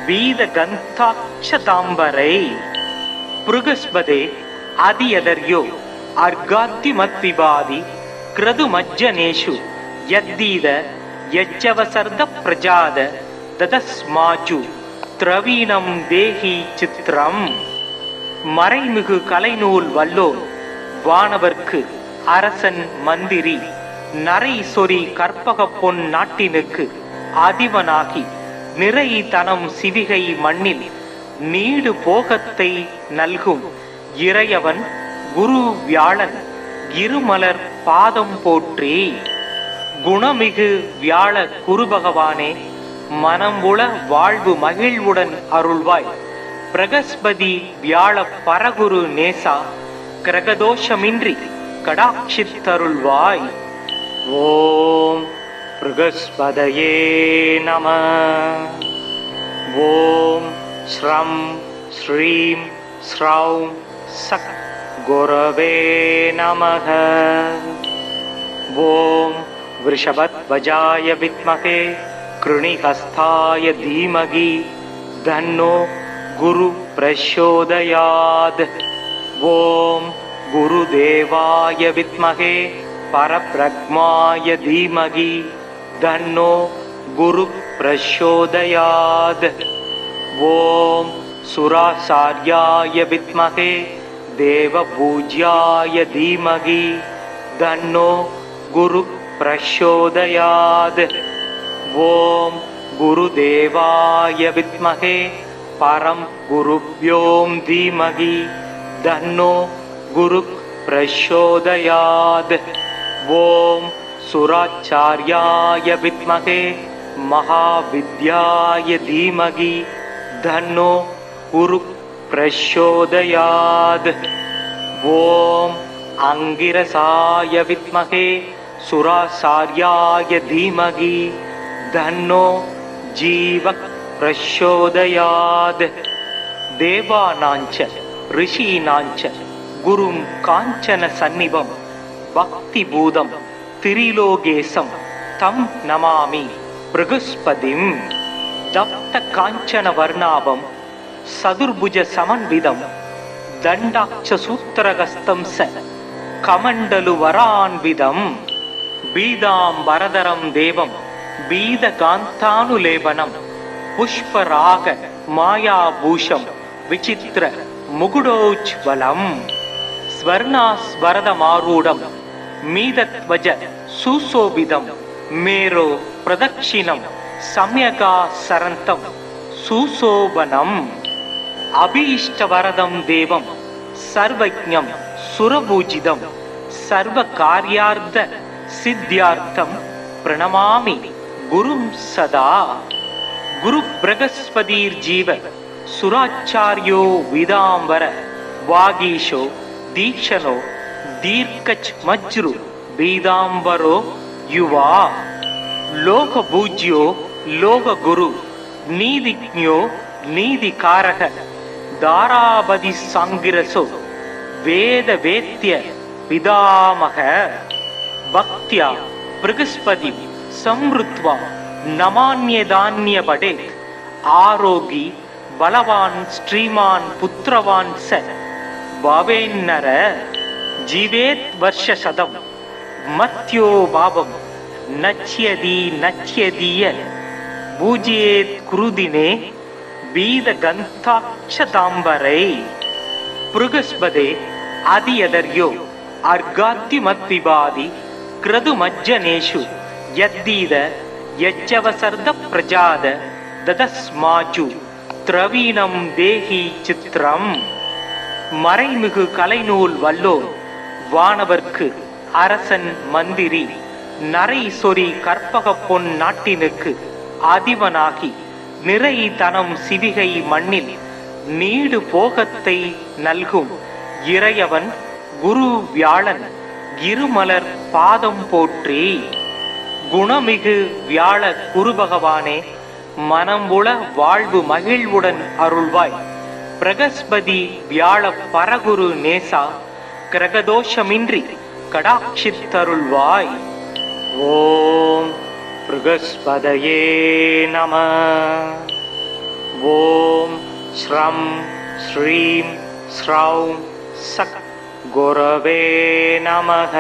வீத கந்தாட்சதாம்பரை புருகஸ்பதே அதியதர்யோ அர்காத்திமத்விபாதி கிரதுமஜ்ஜனேஷு யத்தீத யச்சவசர்த பிரஜாத ததஸ்மாஜு திரவீணம் தேஹி சித்திரம். மறைமிகு கலைநூல் வல்லோர் வானவர்க்கு அரசன் மந்திரி நரை சொறி கற்பக பொன் நாட்டினுக்கு அதிபனாகி நிறை தனம் சிவிகை மண்ணில் நீடு போகத்தை நல்கும் இறையவன் குரு வியாழன் இருமலர் பாதம் போற்றி. குணமிகு வியாழ குரு பகவானே, மனம்புல வாழ்வு மகிழ்வுடன் அருள்வாய். பிரகஸ்பதி வியாழ பரகுரு நேசா கிரகதோஷமின்றி கடாட்சித்தருள்வாய். ஓம் பிரகஸ்பதயே நம. ஓம் ஸ்ரம் ஸ்ரீம் ஸ்ரௌம் சக் குரவே நமக. ஓம் விருஷபத்வஜாய வித்மகே கிருணிஹஸ்தாய தீமகி தன்னோ குரு பிரச்சோதயாத். ஓம் குருதேவாய வித்மகே பரப்ரக்மாய தீமகி தன்னோ குரு பிரச்சோதயாத். ஓம் சுராசார்யாய வித்மகே தேவபூஜ்யாய தீமகி தன்னோ குரு பிரச்சோதயாத். ஓம் குருதேவாய வித்மகே பரம் குருப்யோம் தீமகி தன்னோ குரு பிரச்சோதயாத். ஓம் சுராச்சார்யாய வித்மகே மகாவித்யாய தீமகி தன்னோ குரு பிரச்சோதயாத். ஓம் அங்கிரசாய வித்மகே சுராசார்யாய தீமகி தன்னோ ஜீவ பிரச்சோதயாத். தேவானாஞ்ச ரிஷீனாஞ்ச குரும் காஞ்சன சந்நிபம் பக்தி பூதம் திரிலோகேசம் தம் நமாமி பிரகஸ்பதிம். தப்த காஞ்சன வர்ணாபம் சதுர்புஜ சமன்விதம் தண்டாட்ச சூத்திரகஸ்தம் ச கமண்டலு வரான்விதம் பீதாம்பரதரம் தேவம் பீத காந்தானுலேபனம் புஷ்பராக மாயாபூஷம் விசித்திர முகுடோஜ்வலம் ஸ்வர்ணாஸ்வரதமாரூடம் மீதத்வஜ சுசோபிதம் மேரோ பிரதக்ஷிணம் சம்யகா சரந்தம் சுசோபனம் அபீஷ்டவரதம் தேவம் சர்வஜ்ஞம் சுரபூஜிதம் சர்வ காரியார்த்த சித்தியார்த்தம் பிரணமாமி குரும் சதா. குரு பிரகஸ்பதிர் ஜீவ சுராச்சாரியோ விதாம்பர வாகீஷோ தீக்ஷணோ தீர்க்கச் மஜ்ரு பீதாம்பரோ யுவா லோக பூஜ்யோ லோக குரு நீதிஜ்ஞோ நீதிகாரக தாராபதி சாங்கிரசோ வேத வேத்ய பிதாமக. பக்தியா பிரகஸ்பதி சம்ருத்வா நமான்யதான்ய படேத் ஆரோகி பலவான் ஸ்ரீமான் புத்திரவான் ச பாவேன்னர ஜீவேத் வர்ஷ சதம் மத்யோ பாவம் நச்யதி நச்யதீய பூஜ்யேத் குருதினே வீத கந்தாட்சதாம்பரை. புருகஸ்பதே அதியதர்யோ அர்காத்திமத்விபாதி கிரதுமஜ்ஜனேஷு யத்தீத யச்சவசர்த பிரஜாத ததஸ்மாஜு திரவீணம் தேஹி சித்திரம். மறைமிகு கலைநூல் வல்லோர் வானவர்க்கு அரசன் மந்திரி நரை சொறி கற்பக பொன் நாட்டினுக்கு அதிபனாகி நிறை தனம் சிவிகை மண்ணில் நீடு போகத்தை நல்கும் இறையவன் குரு வியாழன் இருமலர் பாதம் போற்றி. குணமிகு வியாழ குரு பகவானே, மனம்புல வாழ்வு மகிழ்வுடன் அருள்வாய். பிரகஸ்பதி வியாழ பரகுரு நேசா கிரகதோஷமின்றி கடாட்சித்தருள்வாய். ஓம் பிரகஸ்பதயே நம. ஓம் ஸ்ரம் ஸ்ரீம் ஸ்ரௌம் சக் குரவே நமः.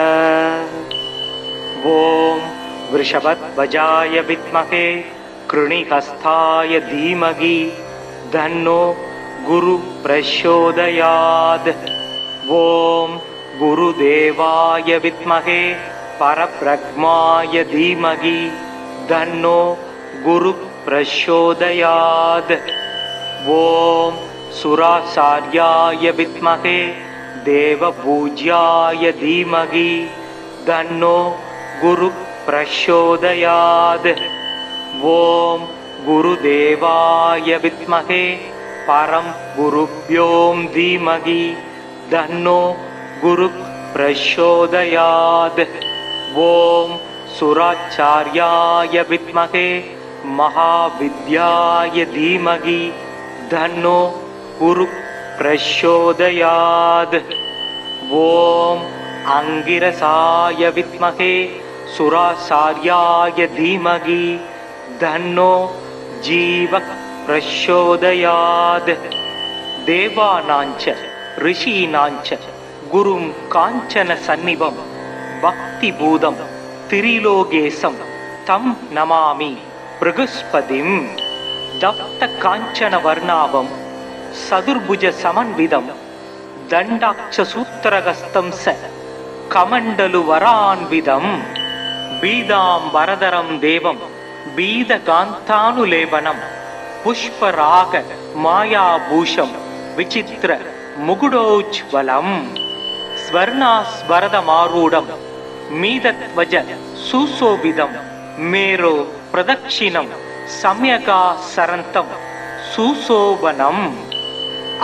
ஓம் விருஷபத்வஜாய வித்மகே கிருணிஹஸ்தாய தீமகி தன்னோ குரு பிரச்சோதயாத். ஓம் குருதேவாய வித்மகே பரப்ரக்மாய தீமகி தன்னோ குரு பிரச்சோதயாத். ஓம் சுராசார்யாய வித்மகே தேவபூஜ்யாய தீமகி தன்னோ குரு பிரச்சோதயாத். ஓம் குருதேவாய வித்மகே பரம் குருப்யோம் தீமகி தன்னோ குரு பிரச்சோதயாத். ஓம் சுராச்சார்யாய வித்மகே மகாவித்யாய தீமகி தன்னோ குரு பிரச்சோதயாத். ஓம் அங்கிரசாய வித்மகே சுராசார்யாய தீமகி தன்னோ ஜீவ பிரச்சோதயாத். தேவானாஞ்ச ரிஷீனாஞ்ச குரும் காஞ்சன சந்நிபம் பக்தி பூதம் திரிலோகேசம் தம் நமாமி பிரகஸ்பதிம். தப்த காஞ்சன வர்ணாபம் சதுர்புஜ சமன்விதம் தண்டாட்ச சூத்திரகஸ்தம் ச கமண்டலு வரான்விதம் பீதாம் வரதரம் தேவம் பீதகாந்தானுலேபனம் புஷ்பராக மாயாபூஷம் விசித்திர முகுடோஜ்வலம் ஸ்வர்ணாஸ்வரதமாரூடம் மீதத்வஜ சுசோபிதம் மேரோ பிரதக்ஷிணம் சம்யகா சரந்தம் சுசோபனம்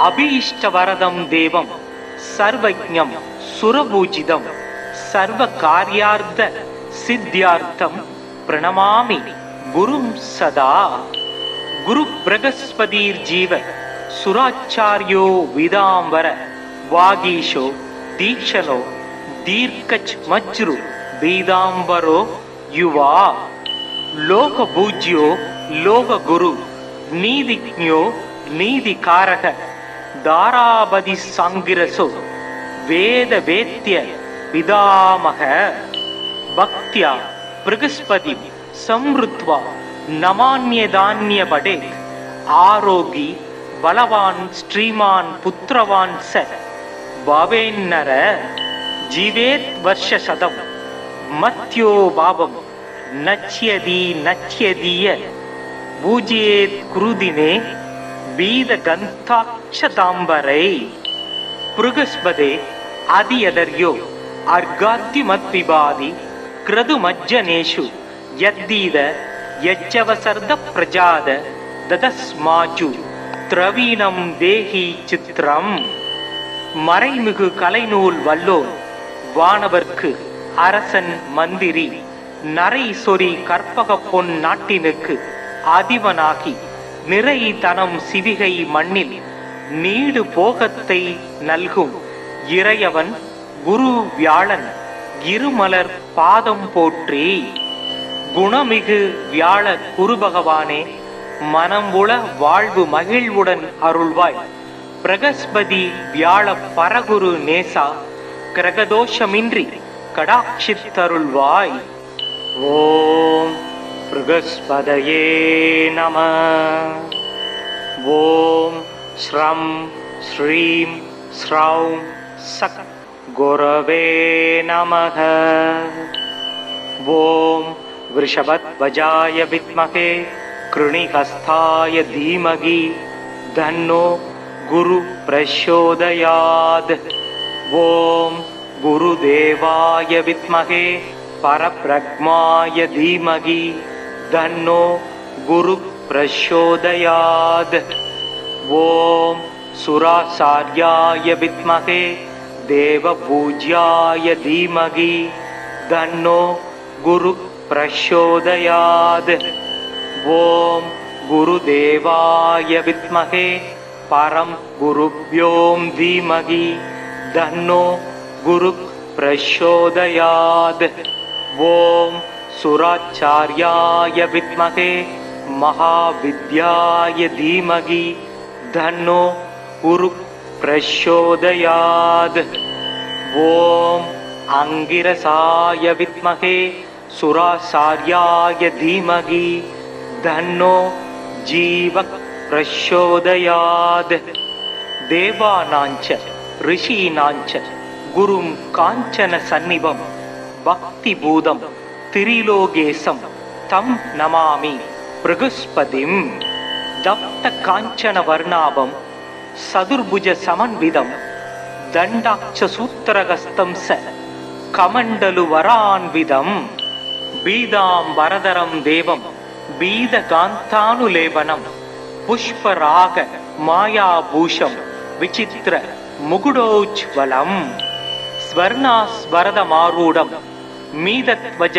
அபீஷ்டவரதம் தேவம் சர்வஜ்ஞம் சுரபூஜிதம் சர்வ காரியார்த்த சித்தியார்த்தம் பிரணமாமி குரும் சதா. குரு பிரகஸ்பதிர் ஜீவ சுராச்சாரியோ விதாம்பர வாகீஷோ தீக்ஷணோ தீர்க்கச் மச்ரு பீதாம்பரோ யுவா லோக பூஜ்யோ லோக குரு நீதிஜ்ஞோ நீதிகாரக தாராபதி சாங்கிரசோ வேத வேத்ய பிதாமக. பக்தியா பிரகஸ்பதி சம்ருத்வா நமான்யதான்ய படே ஆரோகி பலவான் ஸ்ரீமான் புத்திரவான் ச பவேன்னர ஜீவேத் வர்ஷசதம் மத்யோ பாவம் நச்யதி நச்யதிய பூஜ்யேத் குருதினே பீத கந்தாட்சதாம்பரை. புருகஸ்பதே அதியதர்யோ அர்காத்திமத் விபாதி கிரது மஜ்ஜனேஷு யத்தீத யச்சவசர்த பிரஜாத ததஸ்மாஜு திரவீணம் தேஹி சித்ரம். மறைமிகு கலைநூல் வல்லோன் வானவர்க்கு அரசன் மந்திரி நரை சொறி கற்பக பொன் நாட்டினுக்கு அதிபனாகி நிறை தனம் சிவிகை மண்ணில் நீடு போகத்தை நல்கும் இறையவன் குரு வியாழன் இருமலர் பாதம் போற்றி. குணமிகு வியாழ குரு பகவானே மனம் உள வாழ்வு மகிழ்வுடன் அருள்வாய். பிரகஸ்பதி வியாழ பரகுரு நேசா கிரகதோஷமின்றி கடாட்சித்தருள்வாய். ஓம் பிரகஸ்பதயே நம. ஓம் ஸ்ரம் ஸ்ரீம் ஸ்ரௌம் சக் குரவே நமः. ஓம் விருஷபத்வஜாய வித்மகே கிருணிஹஸ்தாய தீமகி தன்னோ குரு பிரச்சோதயாத். ஓம் குருதேவாய வித்மகே பரப்ரக்மாய தீமகி தன்னோ குரு பிரச்சோதயாத். ஓம் சுராசார்யாய வித்மகே தேவபூஜ்யாய தீமகி தன்னோ குரு பிரச்சோதயாத். ஓம் குருதேவாய வித்மகே परम गुरुभ्यों धीमहि तन्नो गुरु प्रचोदयात्। ओम सुराचार्याय विद्महे महाविद्याय धीमहि तन्नो गुरु प्रचोदयात्। ओम अंगिरसाय विद्महे सुराचार्याय धीमहि तन्नो जीव प्रचोदयात्। देवानांच ऋषीणांच गुरुं कांचन सन्निभं भक्ति भूतं त्रिलोकेशं तं नमामि बृहस्पतिं। दप्त कांचन वर्णाभं सदुर्भुज समन्वितं दण्डाक्ष सूत्रहस्तं स कमण्डलु वरान्वितं बीदाम्बरधरं देवं बीदकान्तानुलेपनं पुष्पराग मायाभूषं विचित्र मुकुटोज्ज्वलं स्वर्णास्वरदमारूढं मीदध्वज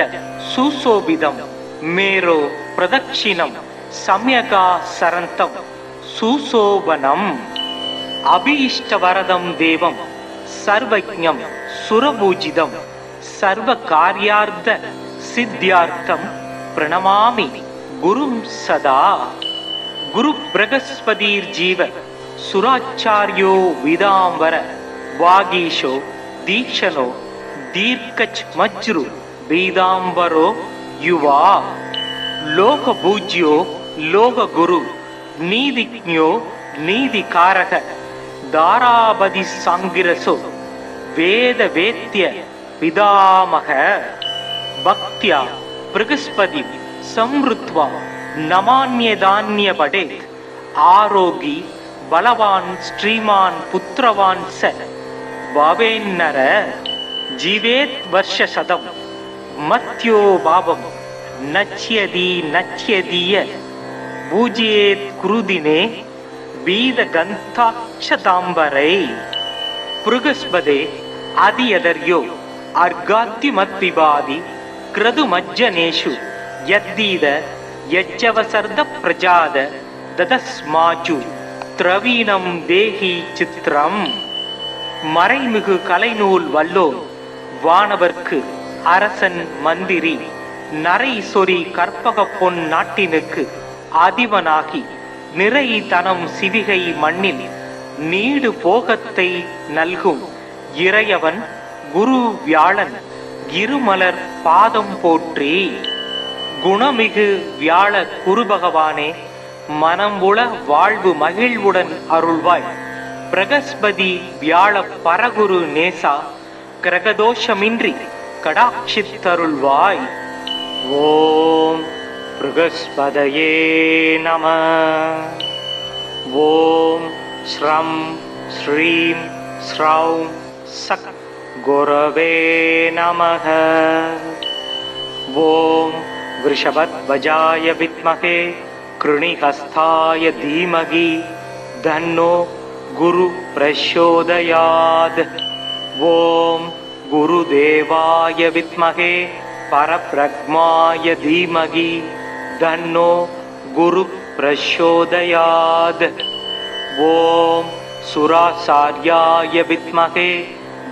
सुशोभितं मेरो प्रदक्षिणं सम्यगासरन्तं सुशोभनम् अभीष्टवरदं देवं सर्वज्ञं सुरपूजितं सर्वकार्यार्थ सिद्ध्यार्थं प्रणमामि गुरुं सदा। गुरु बृहस्पतिर्जीव सुराचार्यो विदाम्बर वागीशो दीक्षणो दीर्घमज्रु बीदाम्बरो युवा लोकपूज्यो लोकगुरु नीतिज्ञो नीतिकारक दारापति सांगिरसो वेदवेद्य पितामह भक्त्या बृहस्पति संवृत्वा नमान्यदान्यपठेत् आरोगी बलवान् श्रीमान् पुत्रवान् स भवेन्नर जीवेत् वर्षशतं मत्यो भावं नच्यति नच्यदीय पूजयेत् कुरुदिने बीदगन्ताक्षताम्बरै। बृहस्पते अधियदर्यो अर्घाद्युमद्विभाति क्रतुमज्जनेषु यद्दीद यज्जवसर्द प्रजाद ददस्माचु திரவீணம் தேகி சித்திரம். மறைமிகு கலைநூல் வல்லோன் வானவர்க்கு அரசன் மந்திரி நரை சொறி கற்பக பொன் நாட்டினுக்கு அதிபனாகி நிறை தனம் சிவிகை மண்ணில் நீடு போகத்தை நல்கும் இறையவன் குரு வியாழன் இருமலர் பாதம் போற்றி. குணமிகு வியாழ குரு பகவானே, மனம்புல வாழ்வு மகிழ்வுடன் அருள்வாய். பிரகஸ்பதி வியாழ பரகுரு நேசா கிரகதோஷமின்றி கடாட்சித்தருள்வாய். ஓம் பிரகஸ்பதயே நம. ஓம் ஸ்ரம் ஸ்ரீம் ஸ்ரௌம் சக் குரவே நமஹ. ஓம் விருஷபத்வஜாய வித்மஹே कृणिहस्ताय धीमहि तन्नो गुरु प्रचोदयात्. ओम गुरुदेवाय विद्महे परब्रह्माय धीमहि तन्नो गुरु प्रचोदयात्. ओम सुराचार्याय विद्महे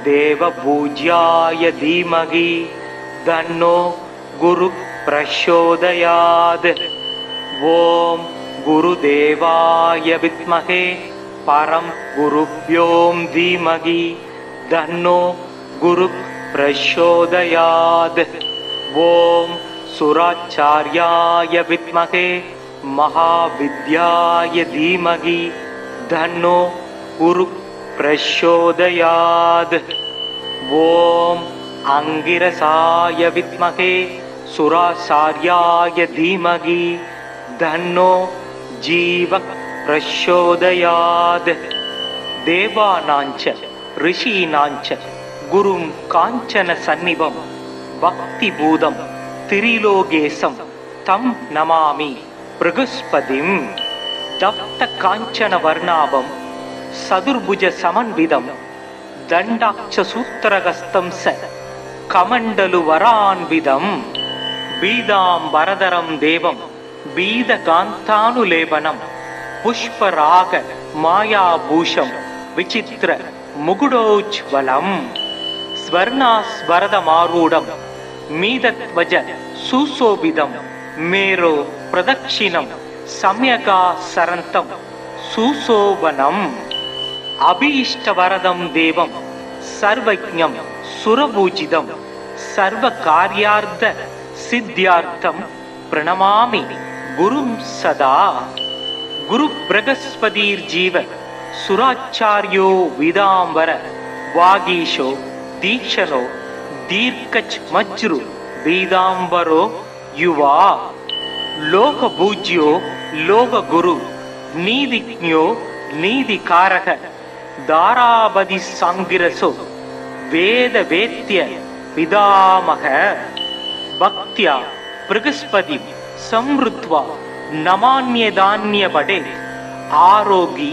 देवपूज्याय धीमहि तन्नो गुरु प्रचोदयात्. ओम गुरुदेवाय विद्महे परम गुरुभ्यों धीमहि तन्नो गुरु प्रचोदयात्. ओम सुराचार्याय विद्महे महाविद्याय धीमहि तन्नो गुरु प्रचोदयात्. ओम अंगिरसाय विद्महे सुराचार्याय धीमहि तन्नो जीव प्रचोदयात्. देवानांच ऋषीणांच गुरुं कांचन सन्निभं भक्ति भूतं त्रिलोकेशं तं नमामि बृहस्पतिं. दप्त कांचन वर्णाभं सदुर्भुज समन्वितं दण्डाक्ष सूत्रहस्तं स कमण्डलु वरान्वितं बीदाम्बरधरं देवं बीदकान्तानुलेपनं पुष्पराग மாயாபூஷம் விசித்திர முகுடோஜ்வலம் ஸ்வர்ணாஸ்வரதமாரூடம் மீதத்வஜ சுசோபிதம் மேரோ பிரதக்ஷிணம் சம்யகா சரந்தம் சுசோபனம் அபீஷ்டவரதம் தேவம் சர்வஜ்ஞம் சுரபூஜிதம் சர்வ காரியார்த்த சித்தியார்த்தம் பிரணமாமி குரும் சதா. குரு பிரகஸ்பதிர் ஜீவ சுராச்சாரியோ விதாம்பர வாகீஷோ தீக்ஷணோ தீர்க்கச் மஜ்ரு பீதாம்பரோ யுவா லோக பூஜ்யோ லோக குரு நீதிஜ்ஞோ நீதிகாரக தாராபதி சாங்கிரசோ வேத வேத்ய பிதாமக பக்தியா பிரகஸ்பதி சம்ருத்வா நமான்யதான்யபடே ஆரோகி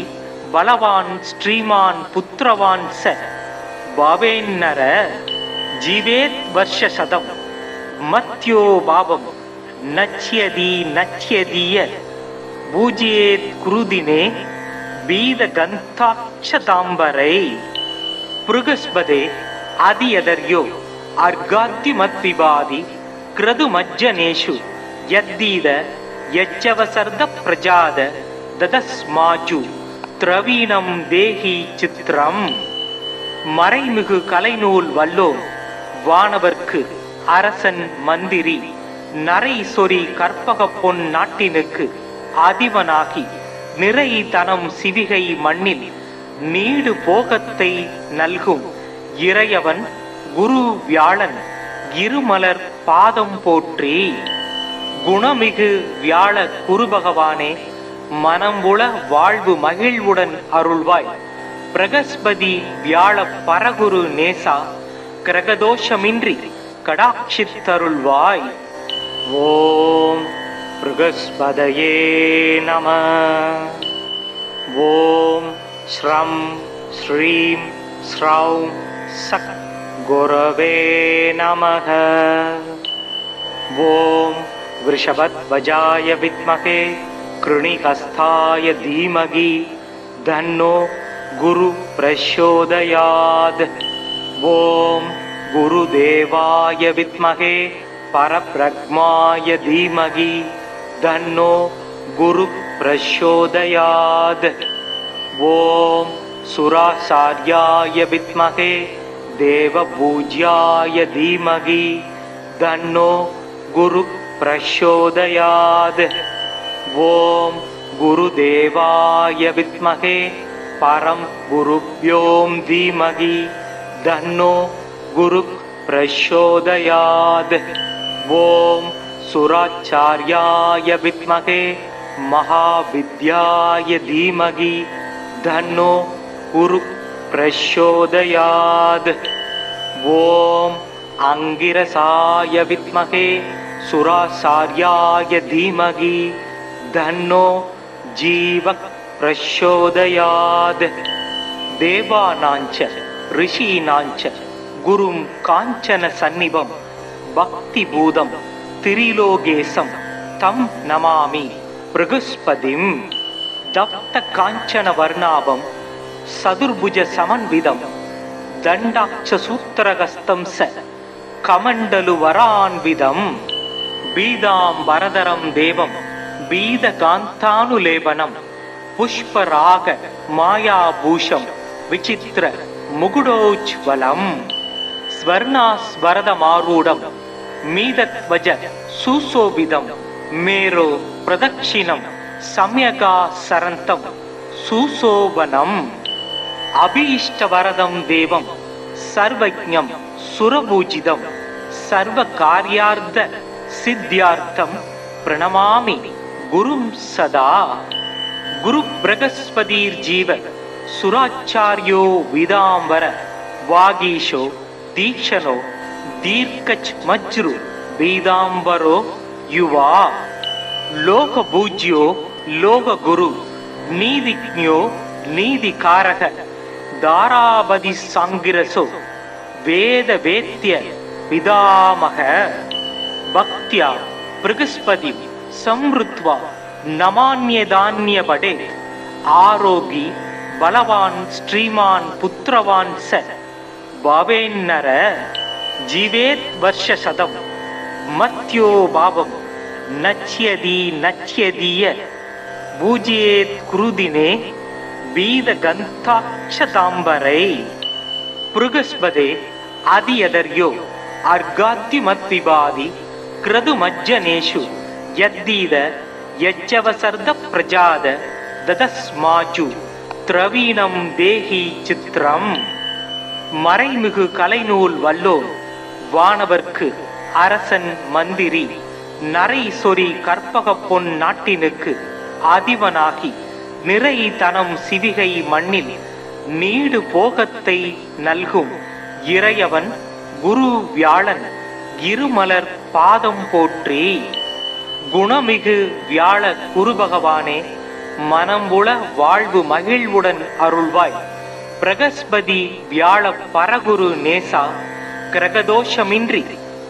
பலவான் ஸ்ரீமான் புத்திரவான் ச பவேன்னர ஜீவேத் வர்ஷசதம் மத்யோ பாவம் நச்யதி நச்யதீய பூஜ்யேத் குருதினே பீத கந்தாட்சதாம்பரை புருகஸ்பதே அதியதர்யோ அர்காத்திமத்விபாதி கிரதுமஜ்ஜனேஷு யத்தீத யஜ்ஜவசர்த பிரஜாத ததஸ்மாஜு திரவீணம் தேஹி சித்திரம். மறைமிகு கலைநூல் வல்லோன் வானவர்க்கு அரசன் மந்திரி நரை சொறி கற்பக பொன் நாட்டினுக்கு அதிபனாகி நிறை தனம் சிவிகை மண்ணில் நீடு போகத்தை நல்கும் இறையவன் குரு வியாழன் இருமலர் பாதம் போற்றி. குணமிகு வியாழ குரு பகவானே மனம்புல வாழ்வு மகிழ்வுடன் அருள்வாய். பிரகஸ்பதி வியாழ பரகுரு நேசா கிரகதோஷமின்றி கடாட்சித்தருள்வாய். ஓம் பிரகஸ்பதயே நம. ஓம் ஸ்ரம் ஸ்ரீம் ஸ்ரௌம் சக் குரவே நமக. ஓம் விருஷபத்வஜாய வித்மகே கிருணிகஸ்தாய தீமகி தன்னோ குரு பிரச்சோதயாத். ஓம் குருதேவாய வித்மகே பரப்ரக்மாய தீமகி தன்னோ குரு பிரச்சோதயாத். ஓம் சுராசார்யாய வித்மகே தேவபூஜ்யாய தீமகி தன்னோ குரு பிரச்சோதயாத். ஓம் குருதேவாய வித்மகே பரம் குருப்யோம் தீமகி தன்னோ குரு பிரச்சோதயாத். ஓம் சுராச்சார்யாய வித்மகே மகாவித்யாய தீமகி தன்னோ குரு பிரச்சோதயாத். ஓம் அங்கிரசாய வித்மகே சுராசார்யாய தீமகி தன்னோ ஜீவ பிரச்சோதயாத். தேவானாஞ்ச ரிஷீனாஞ்ச குரும் காஞ்சன சந்நிபம் பக்தி பூதம் திரிலோகேசம் தம் நமாமி பிரகஸ்பதிம். தப்த காஞ்சன வர்ணாபம் சதுர்புஜ சமன்விதம் தண்டாட்ச சூத்திரகஸ்தம் ச கமண்டலு வரான்விதம் பீதாம்பரதரம் தேவம் பீதகாந்தானுலேபனம் புஷ்பராக மாயாபூஷம் விசித்திர முகுடோஜ்வலம் ஸ்வர்ணாஸ்வரதமாரூடம் மீதத்வஜ சுசோபிதம் மேரோ பிரதக்ஷிணம் சம்யகா சரந்தம் சுசோபனம் அபீஷ்டவரதம் தேவம் சர்வஜ்ஞம் சுரபூஜிதம் சர்வ காரியார்த்த சித்தியார்த்தம் பிரணமாமி குரும் சதா. குரு பிரகஸ்பதிர் ஜீவ சுராச்சாரியோ விதாம்பர வாகீஷோ தீக்ஷணோ தீர்க்கச் மஜ்ரு பீதாம்பரோ யுவா லோக பூஜ்யோ லோக குரு நீதிஜ்ஞோ நீதிகாரக தாராபதி சாங்கிரசோ வேத வேத்ய பிதாமக பக்தியா பிரகஸ்பதி சம்ருத்வா நமான்யதான்யபடே ஆரோகி பலவான் ஸ்ரீமான் புத்திரவான் ச பாவேன்னர ஜீவேத் வர்ஷ சதம் மத்யோ பாவம் நச்யதி நச்யதிய பூஜ்யேத் குருதினே வீத கந்தாட்சதாம்பரை பிருகஸ்பதே அதியதர்யோ அர்காத்தி மத்விபாதி கிரது மஜ்ஜனேஷு யத்தீத யஜ்ஜவசர்த பிரஜாத ததஸ்மாஜு திரவீணம் தேஹி சித்திரம். மறைமிகு கலைநூல் வல்லோன் வானவர்க்கு அரசன் மந்திரி நரை சொறி கற்பக பொன் நாட்டினுக்கு அதிபனாகி நிறை தனம் சிவிகை மண்ணில் நீடு போகத்தை நல்கும் இறையவன் குரு வியாழன் இருமலர் பாதம் போற்றி. குணமிகு வியாழ குரு பகவானே, மனம்புல வாழ்வு மகிழ்வுடன் அருள்வாய். பிரகஸ்பதி வியாழ பரகுரு நேசா கிரகதோஷமின்றி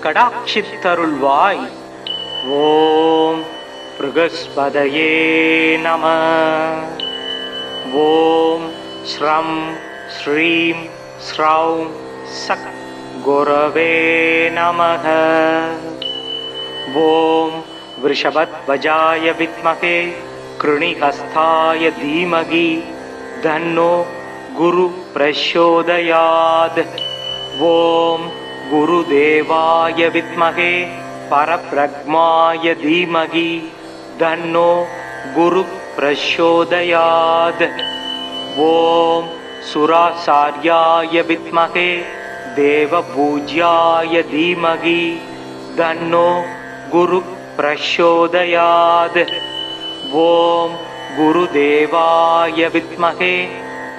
கடாட்சித்தருள்வாய். ஓம் பிரகஸ்பதயே நம. ஓம் ஸ்ரம் ஸ்ரீம் ஸ்ரௌம் சக் குரவே நமः. ஓம் விருஷபத்வஜாய வித்மகே கிருணிஹஸ்தாய தீமகி தன்னோ குரு பிரச்சோதயாத். ஓம் குருதேவாய வித்மகே பரப்ரக்மாய தீமகி தன்னோ குரு பிரச்சோதயாத். ஓம் சுராசார்யாய வித்மகே தேவபூஜ்யாய தீமகி தன்னோ குரு பிரச்சோதயாத். ஓம் குருதேவாய வித்மகே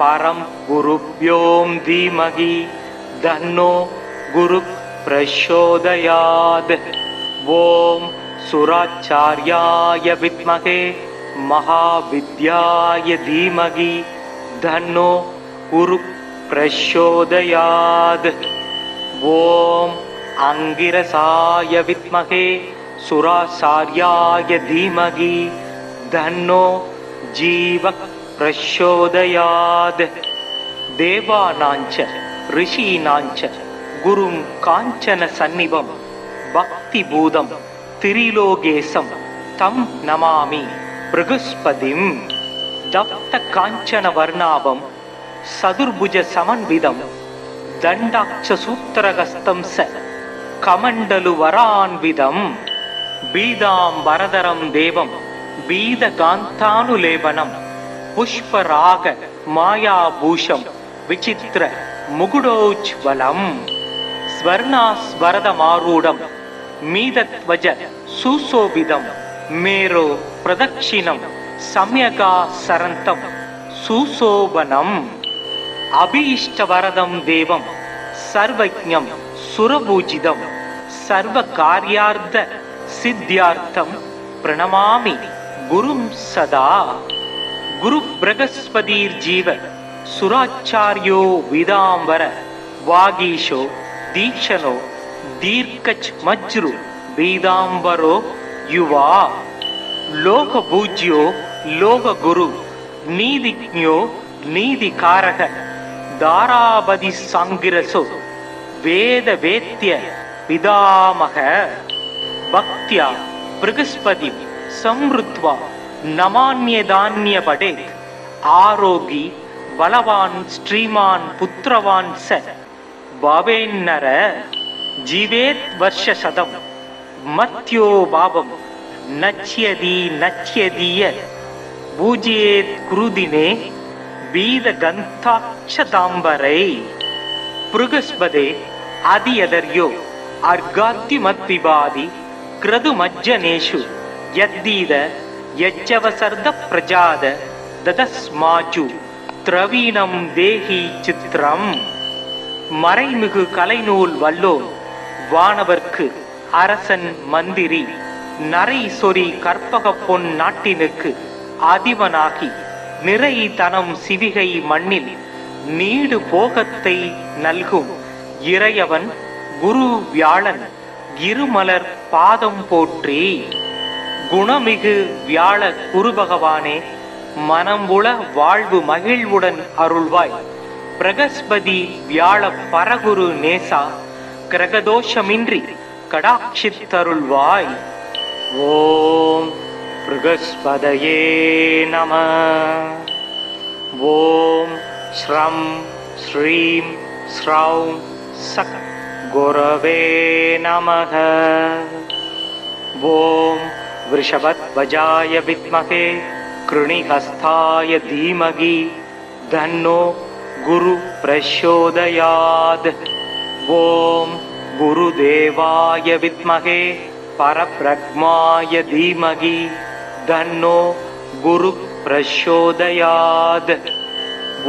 பரம் குருப்யோம் தீமகி தன்னோ குரு பிரச்சோதயாத். ஓம் சுராச்சார்யாய வித்மகே மகாவித்யாய தீமகி தன்னோ குரு பிரச்சோதயாத். ஓம் அங்கிரசாய வித்மகே சுராசார்யாய தீமகி தன்னோ ஜீவ பிரச்சோதயாத். தேவானாஞ்ச ரிஷீனாஞ்ச குரும் காஞ்சன சந்நிபம் பக்தி பூதம் திரிலோகேசம் தம் நமாமி பிருகஸ்பதிம். தப்த காஞ்சன வர்ணாபம் சதுர்புஜ சமன்விதம் தண்டாட்ச சூத்திரகஸ்தம் ச கமண்டலு வரான்விதம் பீதாம் வரதரம் தேவம் பீத காந்தானுலேபனம் புஷ்பராக மாயாபூஷம் விசித்திர முகுடோஜ்வலம் ஸ்வர்ணாஸ்வரதமாரூடம் மீதத்வஜ சுசோபிதம் மேரோ பிரதட்சிணம் சம்யகா சரந்தம் சுசோபனம் அபீஷ்டவரதம் தேவம் சர்வஜ்ஞம் சுரபூஜிதம் சர்வ காரியார்த்த சித்தியார்த்தம் பிரணமாமி குரும் சதா. குரு பிரகஸ்பதிர் ஜீவ சுராச்சாரியோ விதாம்பர வாகீஷோ தீக்ஷணோ தீர்க்கச் மஜ்ரு பீதாம்பரோ யுவா லோக பூஜ்யோ லோக குரு நீதிஜ்ஞோ நீதிகாரக தாராபதி சாங்கிரசோ வேத வேத்ய பிதாமக. பக்தியா பிரகஸ்பதி சம்ருத்வா நமான்யதான்ய படேத். ஆரோகி பலவான் ஸ்ரீமான் புத்திரவான் ச பாவேன்னர ஜீவேத் வர்ஷ சதம் மத்யோ பாவம் நச்யதி நச்யதிய பூஜ்யேத் குருதினே வீத கந்தாட்சதாம்பரை. பிருகஸ்பதே அதியதர்யோ அர்காத்தி மத்விபாதி கிரது மஜ்ஜனேஷு யத்தீத யஜ்ஜவசர்த பிரஜாத ததஸ்மாஜு திரவீணம் தேஹி சித்திரம். மறைமிகு கலைநூல் வல்லோன் வானவர்க்கு அரசன் மந்திரி நரை சொறி கற்பக பொன் நாட்டினுக்கு அதிபனாகி நிறை தனம் சிவிகை மண்ணில் நீடு போகத்தை நல்கும் இறையவன் குரு வியாழன் இருமலர் பாதம் போற்றி. குணமிகு வியாழ குரு பகவானே, மனம் உள வாழ்வு மகிழ்வுடன் அருள்வாய். பிரகஸ்பதி வியாழ பரகுரு நேசா கிரகதோஷமின்றி கடாட்சித்தருள்வாய். ஓம் பிரகஸ்பதயே நம. ஓம் ஸ்ரம் ஸ்ரீம் ஸ்ரௌம் சக் குரவே நமக. ஓம் விருஷபத்வஜாய வித்மகே கிருணிஹஸ்தாய தீமகி தன்னோ குரு பிரச்சோதயாத். ஓம் குருதேவாய வித்மகே பரப்ரக்மாய தீமகி தன்னோ குரு பிரச்சோதயாத்.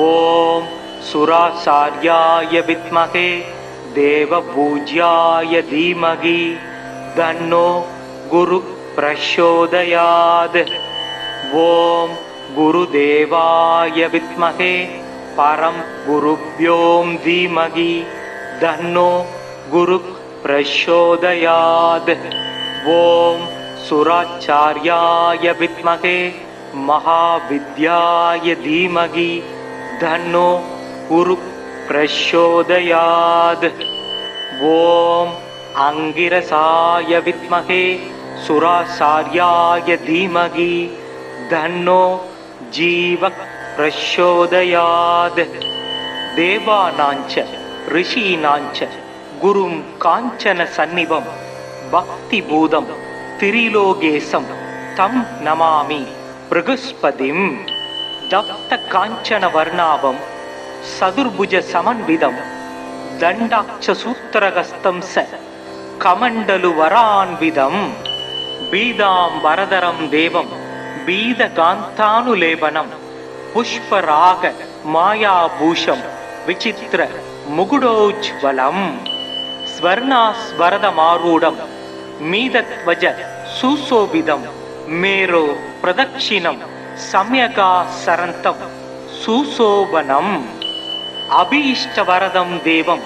ஓம் சுராசார்யாய வித்மகே தேவபூஜ்யாய தீமகி தன்னோ குரு பிரச்சோதயாத். ஓம் குருதேவாய வித்மகே பரம் குருப்யோம் தீமகி தன்னோ குரு பிரச்சோதயாத். ஓம் சுராச்சார்யாய வித்மகே மகாவித்யாய தீமகி தன்னோ குரு பிரச்சோதயாத். ஓம் அங்கிரசாய வித்மகே சுராசார்யாய தீமகி தன்னோ ஜீவ பிரச்சோதயாத். தேவானாஞ்ச ரிஷீனாஞ்ச குரும் காஞ்சன சந்நிபம் பக்தி பூதம் திரிலோகேசம் தம் நமாமி பிரகஸ்பதிம். தப்த காஞ்சன வர்ணாபம் சதுர்புஜ சமன்விதம் தண்டாட்ச சூத்திரகஸ்தம் ச கமண்டலு வரான்விதம் பீதாம் வரதரம் தேவம் பீதகாந்தானுலேபனம் புஷ்பராக மாயாபூஷம் விசித்திர முகுடோஜ்வலம் ஸ்வர்ணாஸ்வரதமாரூடம் மீதத்வஜ சுசோபிதம் மேரோ பிரதக்ஷிணம் சம்யகா சரந்தம் சுசோபனம் அபீஷ்டவரதம் தேவம்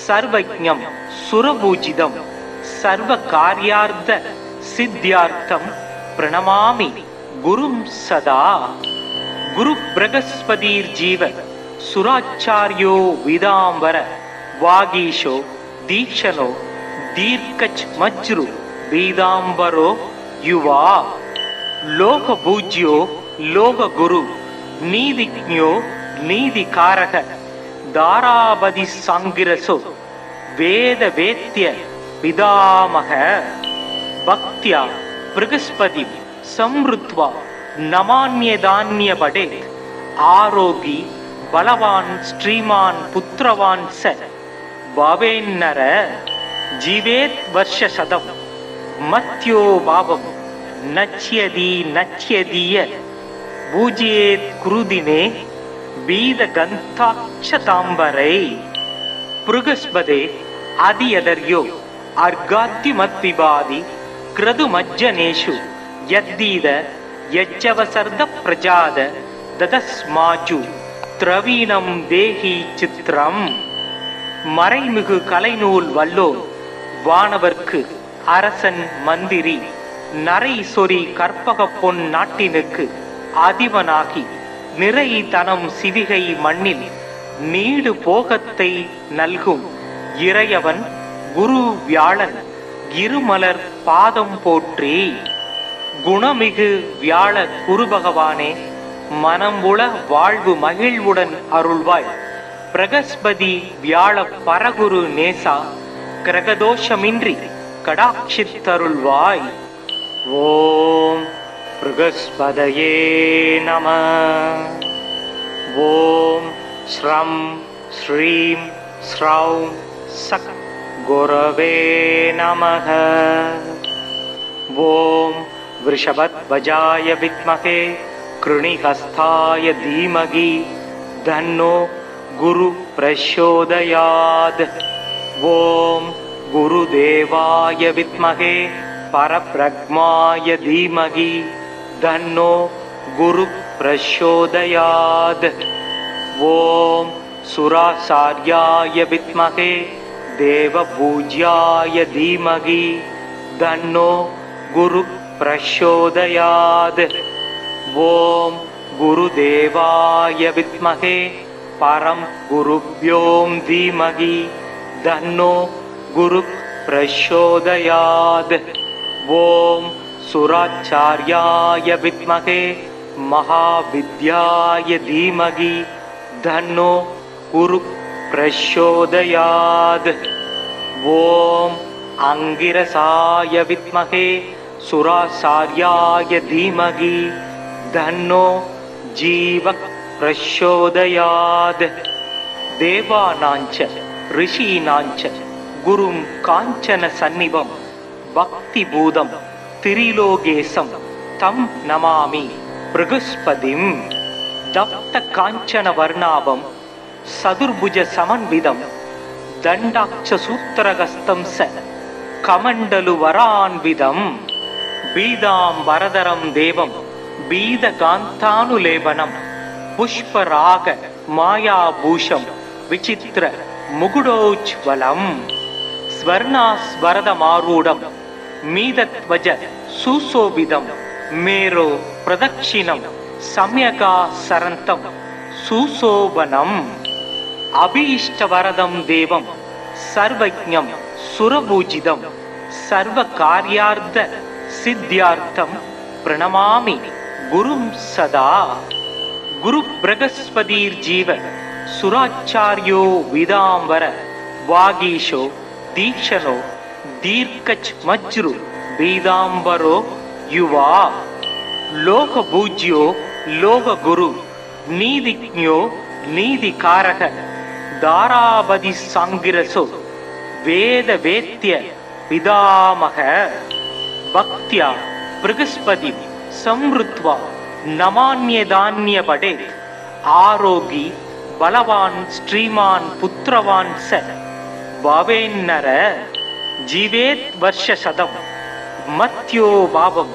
சர்வஜ்ஞம் சுரபூஜிதம் சர்வ காரியார்த்த சித்தியார்த்தம் பிரணமாமி குரும் சதா. குரு பிரகஸ்பதிர் ஜீவ சுராச்சாரியோ விதாம்பர வாகீஷோ தீக்ஷணோ தீர்க்கச் மஜ்ரு பீதாம்பரோ யுவா லோக பூஜ்யோ லோக குரு நீதிஜ்ஞோ நீதிகாரக தாராபதி சாங்கிரசோ வேத வேத்ய பிதாமக பக்தியா பிரகஸ்பதி சம்ருத்வா நமான்யதான்ய படே ஆரோகி பலவான் ஸ்ரீமான் புத்திரவான் ச பவேன்னர ஜீவேத் வர்ஷ சதம் மத்யோ பாவம் நச்யதி நச்யதிய பூஜ்யேத் குருதினே பீத கந்தாட்சதாம்பரை. புருகஸ்பதே அதியதர்யோ அர்காத்திமத்விபாதி கிரதுமஜ்ஜனேஷு யத்தீத யஜ்ஜவசர்த பிரஜாத ததஸ்மாஜு திரவீணம் தேஹி சித்திரம். மறைமிகு கலைநூல் வல்லோன் வானவர்க்கு அரசன் மந்திரி நரை சொறி கற்பக பொன் நாட்டினுக்கு அதிபனாகி நிறை தனம் சிவிகை மண்ணில் நீடு போகத்தை நல்கும் இறையவன் குரு வியாழன் இருமலர் பாதம் போற்றி. குணமிகு வியாழ குரு பகவானே மனம் உள வாழ்வு மகிழ்வுடன் அருள்வாய். பிரகஸ்பதி வியாழ பரகுரு நேசா கிரகதோஷமின்றி கடாட்சித்தருள்வாய். ஓம் பிரகஸ்பதயே நம. ஓம் ஸ்ரம் ஸ்ரீம் ஸ்ரௌம் சக் குரவே நமக. ஓம் விருஷபத்வஜாய வித்மகே கிருணிஹஸ்தாய தீமகி தன்னோ குரு பிரச்சோதயாத். ஓம் குருதேவாய வித்மகே பரப்ரக்மாய தீமகி தன்னோ குரு பிரச்சோதயாத். ஓம் சுராசார்யாய வித்மகே தேவபூஜ்யாய தீமகி தன்னோ குரு பிரச்சோதயாத். ஓம் गुरुदेवाय विद्महे परं गुरुभ्यों धीमहि तन्नो गुरुः प्रचोदयात्। ओम सुराचार्याय विद्महे महाविद्याय धीमहि तन्नो गुरुः प्रचोदयात्। ओम अंगिरसाय विद्महे सुराचार्याय धीमहि तन्नो जीवः प्रचोदयात्। देवानांच ऋषीणांच गुरुं कांचन सन्निभं भक्तिभूतं त्रिलोकेशं तं नमामि बृहस्पतिं। दत्त कांचन वर्णाभं सदुर्भुज समन्वितं दण्डाक्ष सूत्रहस्तं स कमण्डलु वरान्वितं बीदाम्बरधरं देवं बीदकान्तानुलेपनं पुष्पराग मायाभूषं विचित्र मुकुटोज्ज्वलं स्वर्णास्वरदमारूढं मीदध्वज सुशोभितं मेरो प्रदक्षिणं सम्यगासरन्तं सुशोभनम् अभीष्टवरदं देवं सर्वज्ञं सुरपूजितं सर्वकार्यार्थ सिद्ध्यार्थं प्रणमामि गुरुं सदा। गुरु बृहस्पतिर्जीव सुराचार्यो विदाम्बर वागीशो दीक्षणो दीर्घज्मज्रु बीदाम्बरो युवा लोकपूज्यो लोकगुरु नीतिज्ञो नीतिकारक दारापति सांगिरसो वेदवेत्य पितामह। भक्त्या बृहस्पति संवृत्वा नमान्यदान्यपठेत् आरोगी बलवान् श्रीमान् पुत्रवान् स भवेन्नर जीवेत् वर्षशतं मत्यो भावं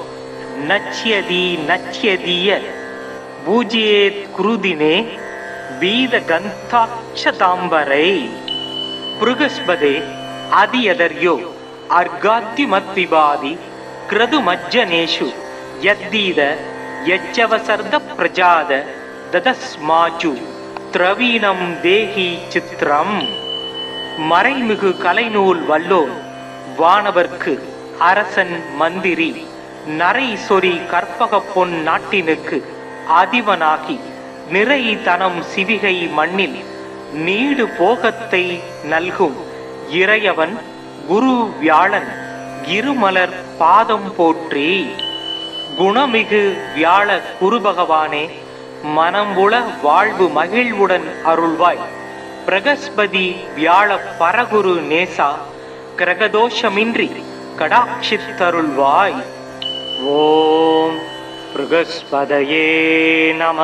नच्यति नच्यदीय पूजयेत् कुरुदिने बीदगन्ताक्षताम्बरै। बृहस्पते अधियदर्यो अर्घाद्युमद्विबादि क्रतुमज्जनेषु यद्दीद यज्जवसर्द प्रजाद ददस्माजु திரவீணம் தேகி சித்திரம். மறைமிகு கலைநூல் வல்லோன் வானவர்க்கு அரசன் மந்திரி நரை சொறி கற்பக பொன் நாட்டினுக்கு அதிபனாகி நிறை தனம் சிவிகை மண்ணில் நீடு போகத்தை நல்கும் இறையவன் குரு வியாழன் இருமலர் பாதம் போற்றி. குணமிகு வியாழ குரு பகவானே மனம்புல வாழ்வு மகிழ்வுடன் அருள்வாய். பிரகஸ்பதி வியாழ பரகுரு நேசா கிரகதோஷமின்றி கடாட்சித்தருள்வாய். ஓம் பிரகஸ்பதயே நம.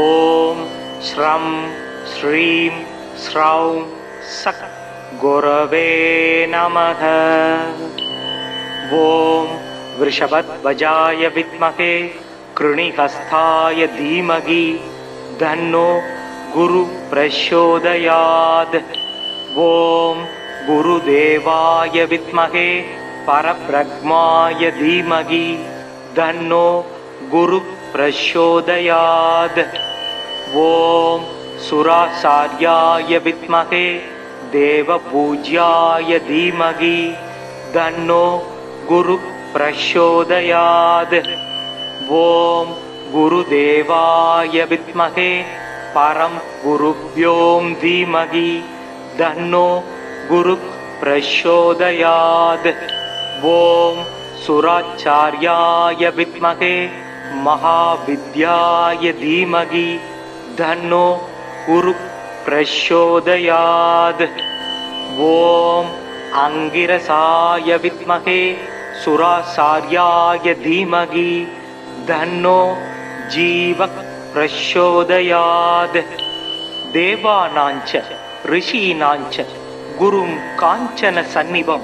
ஓம் ஸ்ரம் ஸ்ரீம் ஸ்ரௌம் சக் குரவே நமக. ஓம் விருஷபத்வஜாய வித்மகே कृणिहस्ताय धीमहि तन्नो गुरु प्रचोदयात्. ओम गुरुदेवाय विद्महे परब्रह्माय धीमहि तन्नो गुरु प्रचोदयात्. ओम सुराचार्याय विद्महे देवपूज्याय धीमहि तन्नो गुरु प्रचोदयात्. ओम गुरुदेवाय विद्महे परं गुरुभ्यों धीमहि तन्नो गुरुः प्रचोदयात्. ओम सुराचार्याय विद्महे महाविद्याय धीमहि तन्नो गुरुः प्रचोदयात्. ओम अंगिरसाय विद्महे सुराचार्याय धीमहि तन्नो जीवः प्रचोदयात्. देवानांच ऋषीणांच गुरुं कांचन सन्निभं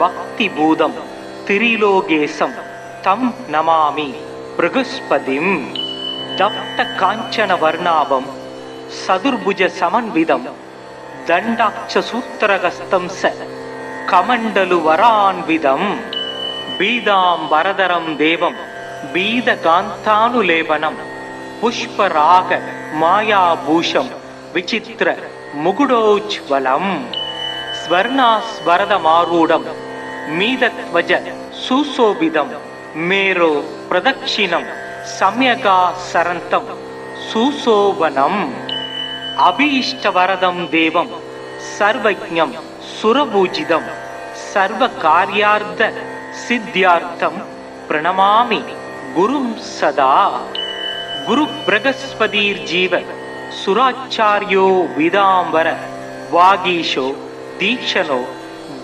भक्तिभूतं त्रिलोकेशं तं नमामि बृहस्पतिं. दत्त कांचन वर्णाभं सदुर्भुज समन्वितं दण्डाक्ष सूत्रहस्तं स कमण्डलु वरान्वितं बीदाम्बरधरं देवं பீதகாந்தானுலேபனம் புஷ்பராக மாயாபூஷம் விசித்திர முகுடோஜ்வலம் ஸ்வர்ணாஸ்வரதமாரூடம் மீதத்வஜ சுசோபிதம் மேரோ பிரதக்ஷிணம் சம்யகா சரந்தம் சுசோபனம் அபீஷ்டவரதம் தேவம் சர்வஜ்ஞம் சுரபூஜிதம் சர்வ காரியார்த்த சித்தியார்த்தம் பிரணமாமி குரும் சதா. குரு பிரகஸ்பதிர் ஜீவ சுராச்சாரியோ விதாம்பர வாகீஷோ தீக்ஷணோ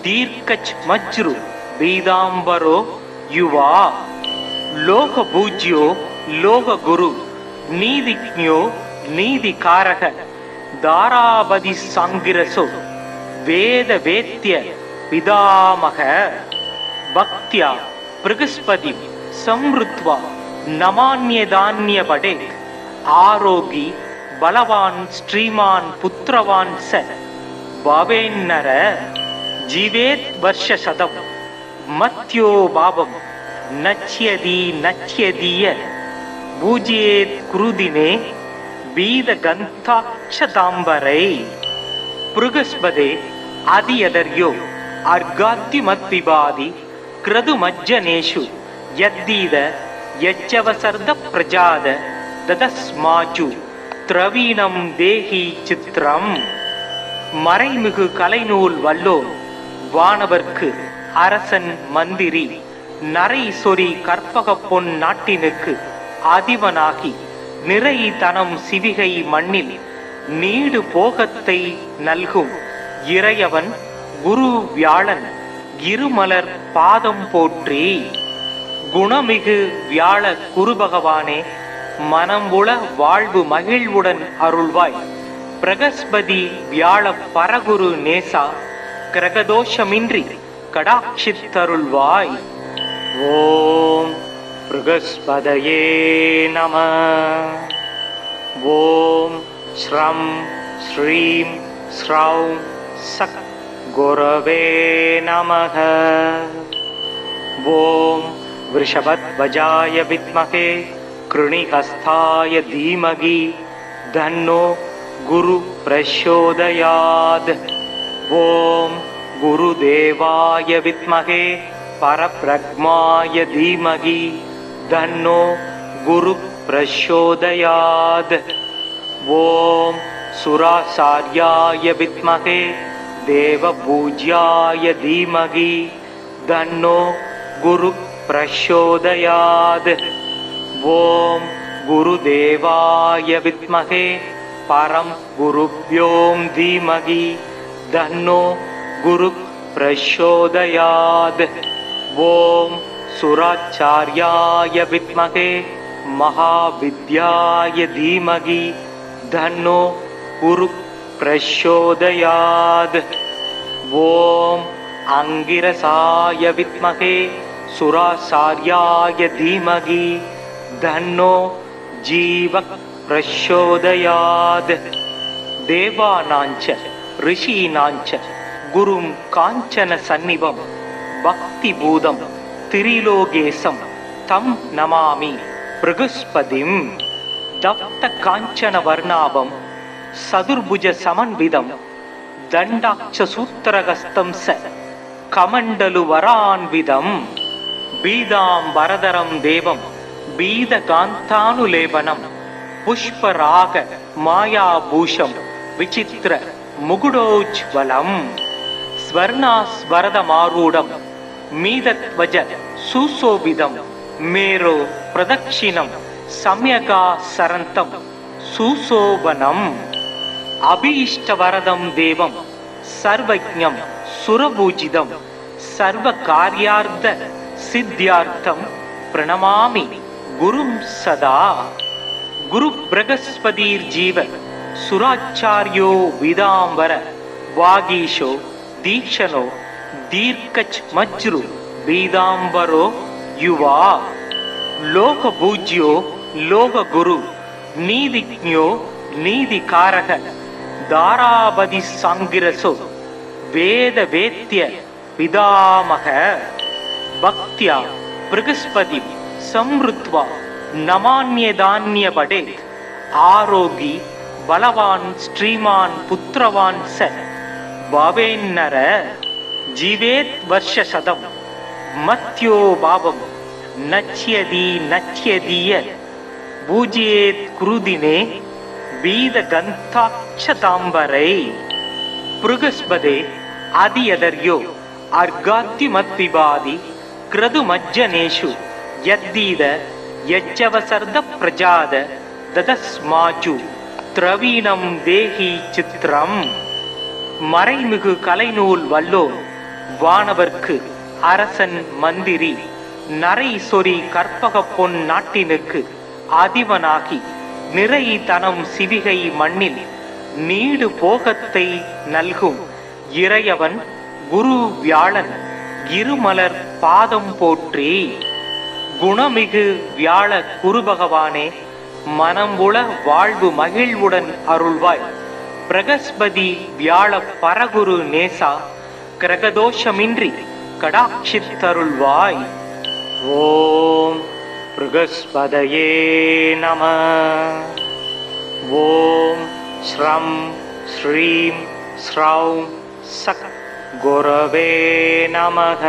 தீர்க்கச் மஜ்ரு பீதாம்பரோ யுவா லோக பூஜ்யோ லோக குரு நீதிஜ்ஞோ நீதிகாரக தாராபதி சாங்கிரசோ வேத வேத்ய பிதாமக பக்தியா பிரகஸ்பதி சம்ருத்வா நமான்யதான்யபடே ஆரோகி பலவான் ஸ்ரீமான் புத்திரவான் ச பவேன்னர ஜீவேத் வர்ஷசதம் மத்யோ பாபம் நச்யதி நச்யதிய பூஜ்யேத் குருதினே பீதகந்தாட்சதாம்பரை. புருகஸ்பதே அதியதர்யோ அர்காத்திமத்விபாதி கிரதுமஜ்ஜனேஷு யத்தீத யஜ்ஜவசர்த பிரஜாத ததஸ்மாஜு திரவீணம் தேஹி சித்திரம். மறைமிகு கலைநூல் வல்லோன் வானவர்க்கு அரசன் மந்திரி நரை சொறி கற்பக பொன் நாட்டினுக்கு அதிபனாகி நிறை தனம் சிவிகை மண்ணில் நீடு போகத்தை நல்கும் இறையவன் குரு வியாழன் இருமலர் பாதம் போற்றி. குணமிகு வியாழ குரு பகவானே மனம் உள வாழ்வு மகிழ்வுடன் அருள்வாய். பிரகஸ்பதி வியாழ பரகுரு நேசா கிரகதோஷமின்றி கடாட்சித்தருள்வாய். ஓம் பிரகஸ்பதயே நம. ஓம் ஸ்ரம் ஸ்ரீம் ஸ்ரௌம் சக் குரவே நமக. ஓம் விருஷபத்வஜாய வித்மகே கிருணிஹஸ்தாய தீமகி தன்னோ குரு பிரச்சோதயாத். ஓம் குருதேவாய வித்மகே பரப்ரக்மாய தீமகி தன்னோ குரு பிரச்சோதயாத். ஓம் சுராசார்யாய வித்மகே தேவபூஜ்யாய தீமகி தன்னோ குரு பிரச்சோதயாத். ஓம் குருதேவாய வித்மகே பரம் குருப்யோம் தீமகி தன்னோ குரு பிரச்சோதயாத். ஓம் சுராச்சார்யாய வித்மகே மகாவித்யாய தீமகி தன்னோ குரு பிரச்சோதயாத். ஓம் அங்கிரசாய வித்மகே சுராசார்யாய தீமகி தன்னோ ஜீவ பிரச்சோதயாத். தேவானாஞ்ச ரிஷீனாஞ்ச குரும் காஞ்சன சந்நிபம் பக்தி பூதம் திரிலோகேசம் தம் நமாமி பிரகஸ்பதிம். தப்த காஞ்சன வர்ணாபம் சதுர்புஜ சமன்விதம் தண்டாட்ச சூத்திரகஸ்தம் ச கமண்டலு வரான்விதம் பீதாம்பரதரம் தேவம் பீதகாந்தானுலேபனம் புஷ்பராக மாயாபூஷம் விசித்திர முகுடோஜ்வலம் ஸ்வர்ணாஸ்வரதமாரூடம் மீதத்வஜ சுசோபிதம் மேரோ பிரதக்ஷிணம் சம்யகா சரந்தம் சுசோபனம் அபீஷ்டவரதம் தேவம் சர்வஜ்ஞம் சுரபூஜிதம் சர்வ காரியார்த்த சித்தியார்த்தம் பிரணமாமி குரும் சதா. குரு பிரகஸ்பதிர் ஜீவ சுராச்சாரியோ விதாம்பர வாகீஷோ தீக்ஷணோ தீர்க்கச் மஜ்ரு பீதாம்பரோ யுவா லோக பூஜ்யோ லோக குரு நீதிஜ்ஞோ நீதிகாரக தாராபதி சாங்கிரசோ வேத வேத்ய பிதாமக பக்தியா பிரகஸ்பதி சம்ருத்வா நமான்யதான்ய படேத் ஆரோகி பலவான் ஸ்ரீமான் புத்திரவான் ச பவேன்னர ஜீவேத் வர்ஷசதம் மத்யோ பாவம் நச்யதி நச்யதிய பூஜ்யேத் குருதினே பீத கந்தாட்சதாம்பரை புருகஸ்பதே அதியதர்யோ அர்காத்யுமத்விபாதி கிரது மஜ்ஜனேஷு யத்தீத யஜ்ஜவசர்த பிரஜாத ததஸ்மாச்சு திரவீணம் தேஹி சித்திரம். மறைமிகு கலைநூல் வல்லோன் வானவர்க்கு அரசன் மந்திரி நரை சொறி கற்பக பொன் நாட்டினுக்கு அதிபனாகி நிறை தனம் சிவிகை மண்ணில் நீடு போகத்தை நல்கும் இறையவன் குரு வியாழன் இருமலர் பாதம் போற்றி. குணமிகு வியாழ குரு பகவானே, மனம்புல வாழ்வு மகிழ்வுடன் அருள்வாய். பிரகஸ்பதி வியாழ பரகுரு நேசா கிரகதோஷமின்றி கடாட்சித்தருள்வாய். ஓம் பிரகஸ்பதயே நம. ஓம் ஸ்ரம் ஸ்ரீம் ஸ்ரௌம் சக் குரவே நமக.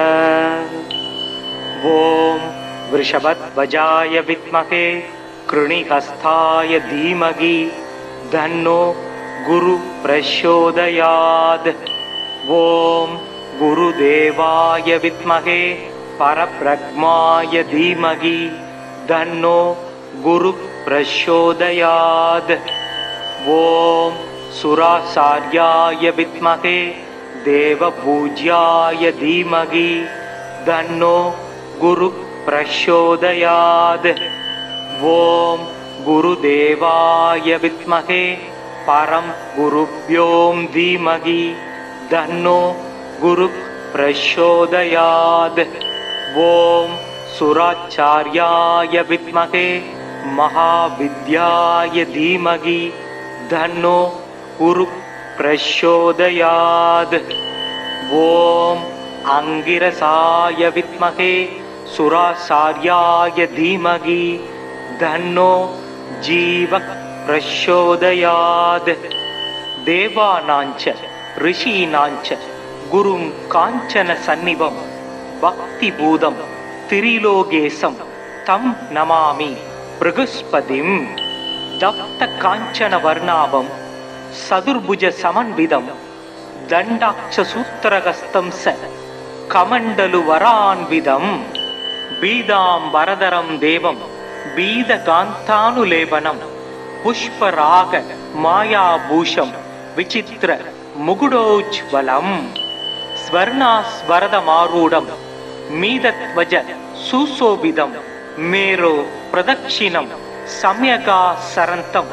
ஓம் விருஷபத்வஜாய வித்மகே கிருணிஹஸ்தாய தீமகி தன்னோ குரு பிரச்சோதயாத். ஓம் குருதேவாய வித்மகே பரப்ரக்மாய தீமகி தன்னோ குரு பிரச்சோதயாத். ஓம் சுராசார்யாய வித்மகே தேவபூஜ்யாய தீமகி தன்னோ குரு பிரச்சோதயாத். ஓம் குருதேவாய வித்மகே பரம் குருப்யோம் தீமகி தன்னோ குரு பிரச்சோதயாத். ஓம் சுராச்சார்யாய வித்மகே மகாவித்யாய தீமகி தன்னோ குரு பிரச்சோதயாத். ஓம் அங்கிரசாய வித்மகே சுராசார்யாய தீமகி தன்னோ ஜீவ பிரச்சோதயாத். தேவானாஞ்ச ரிஷீனாஞ்ச குரும் காஞ்சன சந்நிபம் பக்தி பூதம் திரிலோகேசம் தம் நமாமி பிரகஸ்பதிம். தப்த காஞ்சன வர்ணாபம் சதுர்புஜ சமன்விதம் தண்டாட்ச சூத்திரகஸ்தம் ச கமண்டலு வரான்விதம் பீதாம்பரதரம் தேவம் பீத காந்தானுலேபனம் புஷ்பராக மாயாபூஷம் விசித்திர முகுடோஜ்வலம் ஸ்வர்ணாஸ்வரதமாரூடம் மீதத்வஜ சுசோபிதம் மேரோ பிரதக்ஷிணம் சம்யகா சரந்தம்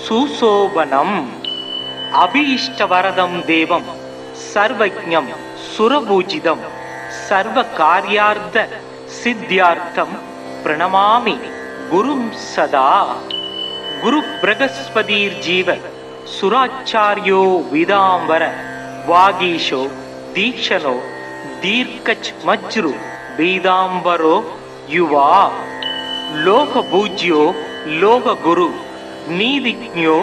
சுசோபனம் அபீஷ்டவரதம் தேவம் சர்வஜ்ஞம் சுரபூஜிதம் சர்வ காரியார்த்த சித்தியார்த்தம் பிரணமாமி குரும் சதா. குரு பிரகஸ்பதிர் ஜீவ சுராச்சாரியோ விதாம்பர வாகீஷோ தீக்ஷணோ தீர்க்கச் மஜ்ரு பீதாம்பரோ யுவா லோக பூஜ்யோ லோக குரு நீதிஜ்ஞோ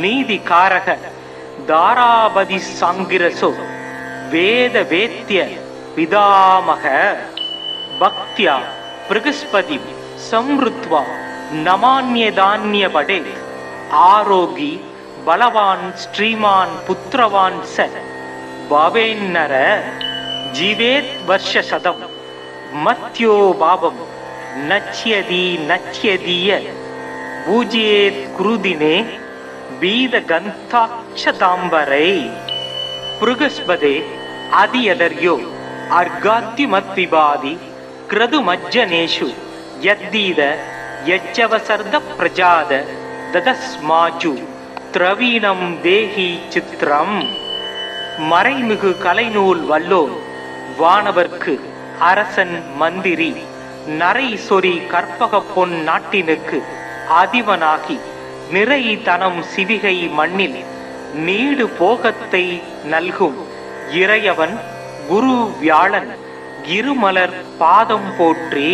நீதிகாரக தாராபதி சாங்கிரசோ வேத வேத்ய பிதாமக. பக்தியா பிரகஸ்பதி சம்ருத்வா நமான்யதான்ய படேத் ஆரோகி பலவான் ஸ்ரீமான் புத்திரவான் ச பவேன்னர ஜீவேத் வர்ஷசதம் மத்யோ பாவம் நச்யதி நச்யதிய பூஜ்யேத் குருதினே பீத கந்தாட்சதாம்பரை. புருகஸ்பதே அதியதர்யோ அர்காத்யுமத்விபாதி கிரது மஜ்ஜனேஷு யத்தீத யஜ்ஜவசர்த பிரஜாத ததஸ்மாச்சு திரவீணம் தேஹி சித்திரம். மறைமிகு கலைநூல் வல்லோன் வானவர்க்கு அரசன் மந்திரி நரை சொறி கற்பக பொன் நாட்டினுக்கு அதிபனாகி நிறை தனம் சிவிகை மண்ணில் நீடு போகத்தை நல்கும் இறையவன் குரு வியாழன் இருமலர் பாதம் போற்றி.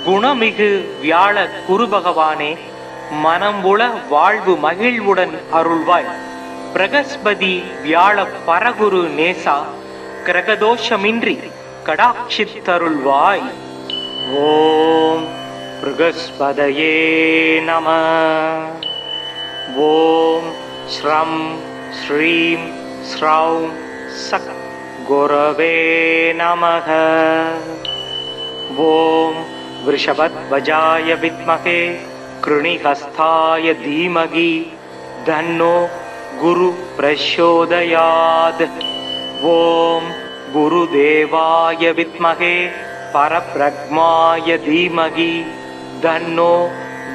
குணமிகு வியாழ குரு பகவானே, மனம்புல வாழ்வு மகிழ்வுடன் அருள்வாய். பிரகஸ்பதி வியாழ பரகுரு நேசா, கிரகதோஷமின்றி கடாட்சித்தருள்வாய். ஓம் பிரகஸ்பதயே நம. ஓம் ஸ்ரம் ஸ்ரீம் ஸ்ரௌம் சக் குரவே நமக. ஓம் விருஷபத்வஜாய வித்மகே கிருணிஹஸ்தாய தீமகி தன்னோ குரு பிரச்சோதயாத். ஓம் குருதேவாய வித்மகே பரப்ரக்மாய தீமகி தன்னோ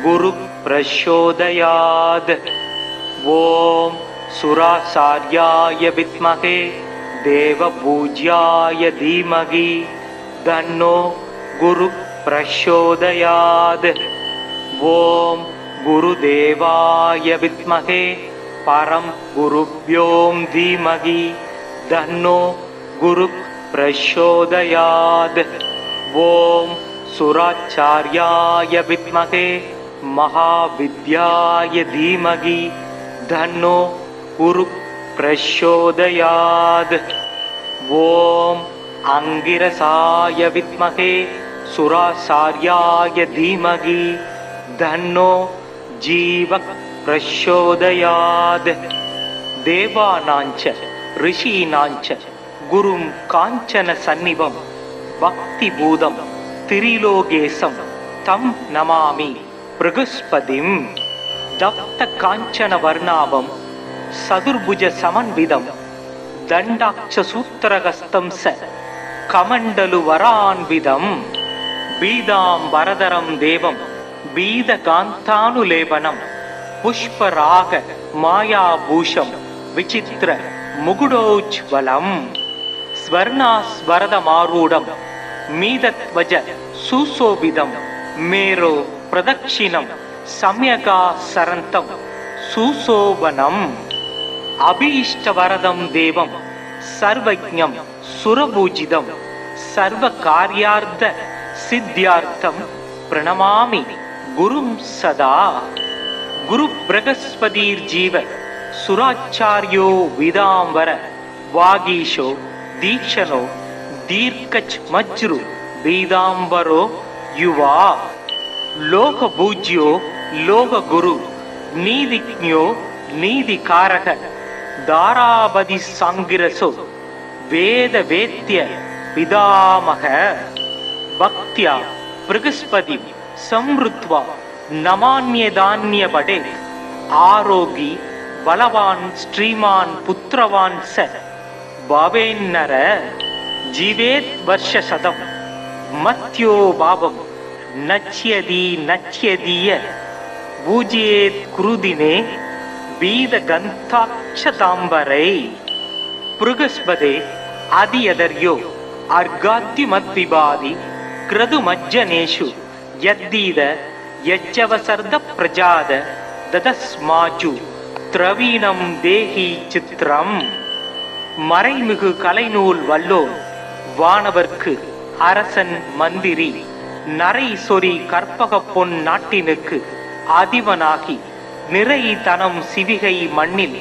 குரு பிரச்சோதயாத். ஓம் சுராசார்யாய வித்மகே தேவபூஜ்யாய தீமகி தன்னோ குரு பிரச்சோதயாத். ஓம் குருதேவாய வித்மகே பரம் குருப்யோம் தீமகி தன்னோ குரு பிரச்சோதயாத். ஓம் சுராச்சார்யாய வித்மகே மகாவித்யாய தீமகி தன்னோ குரு பிரச்சோதயாத். ஓம் அங்கிரசாய வித்மகே சுராசார்யாய தீமகி தன்னோ ஜீவ பிரச்சோதயாத். தேவானாஞ்ச ரிஷீனாஞ்ச குரும் காஞ்சன சந்நிபம் பக்தி பூதம் திரிலோகேசம் தம் நமாமி பிரகஸ்பதிம். தப்த காஞ்சன வர்ணாபம் சதுர்புஜ சமன்விதம் தண்டாட்ச சூத்திரகஸ்தம் ச கமண்டலு வரான்விதம் பீதாம் வரதரம் தேவம் பீதகாந்தானுலேபனம் புஷ்பராக மாயாபூஷம் விசித்திர முகுடோஜ்வலம் ஸ்வர்ணாஸ்வரதமாரூடம் மீதத்வஜ சுசோபிதம் மேரோ பிரதக்ஷிணம் சம்யகா சரந்தம் சுசோபனம் அபீஷ்டவரதம் தேவம் சர்வஜ்ஞம் சுரபூஜிதம் சர்வ காரியார்த்த சித்தியார்த்தம் பிரணமாமி குரும் சதா. குரு பிரகஸ்பதிர் ஜீவ சுராச்சாரியோ விதாம்பர வாகீஷோ தீக்ஷணோ தீர்க்கச் மஜ்ரு பீதாம்பரோ யுவா லோக பூஜ்யோ லோக குரு நீதிஜ்ஞோ நீதிகாரக தாராபதி சாங்கிரசோ வேத வேத்ய பிதாமக. பக்தியா பிரகஸ்பதி சம்ருத்வா நமான்யதான்யபடே ஆரோகி பலவான் ஸ்ரீமான் புத்திரவான் ச பவேன்னர ஜீவேத் வர்ஷசதம் மத்யோ பாவம் நச்யதி நச்யதீய பூஜ்யேத் குருதினே பீத கந்தாட்சதாம்பரை. பிருகஸ்பதே அதியதர்யோ அர்காத்திமத்விபாதி கிரது மஜ்ஜனேஷு யத்தீத யச்சவசர்த பிரஜாத ததஸ்மாஜு திரவீணம் தேஹி சித்ரம். மறைமிகு கலைநூல் வல்லோன் வானவர்க்கு அரசன் மந்திரி நரை சொறி கற்பக பொன் நாட்டினுக்கு அதிபனாகி நிறை தனம் சிவிகை மண்ணில்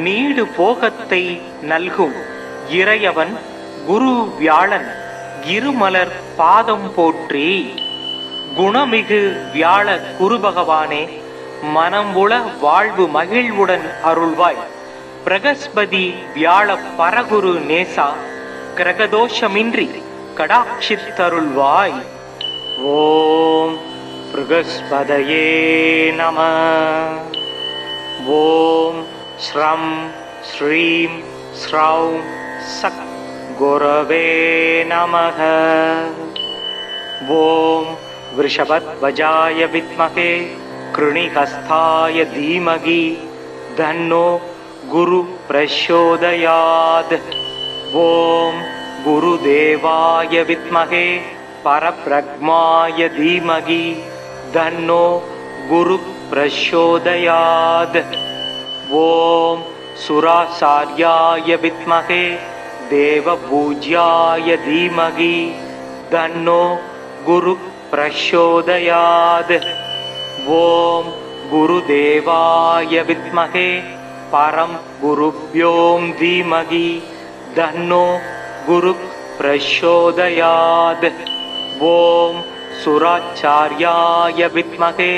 நீடு போகத்தை நல்கும் இறையவன் குரு வியாழன் இருமலர் பாதம் போற்றி. குணமிகு வியாழ குரு பகவானே, மனம்புல வாழ்வு மகிழ்வுடன் அருள்வாய். பிரகஸ்பதி வியாழ பரகுரு நேசா, கிரகதோஷமின்றி கடாட்சித்தருள்வாய். ஓம் பிரகஸ்பதயே நம. ஓம் ஸ்ரம் ஸ்ரீம் ஸ்ரௌம் சக் குரவே நமக. ஓம் விருஷபத்வஜாய வித்மகே கிருணிஹஸ்தாய தீமகி தன்னோ குரு பிரச்சோதயாத். ஓம் குருதேவாய வித்மகே பரப்ரக்மாய தீமகி தன்னோ குரு பிரச்சோதயாத். ஓம் சுராசார்யாய வித்மகே தேவபூஜ்யாய தீமகி தன்னோ குரு प्रचोदयात्। ॐ गुरुदेवाय विद्महे परं गुरुभ्यो धीमहि तन्नो गुरुः प्रचोदयात्। ॐ सुराचार्याय विद्महे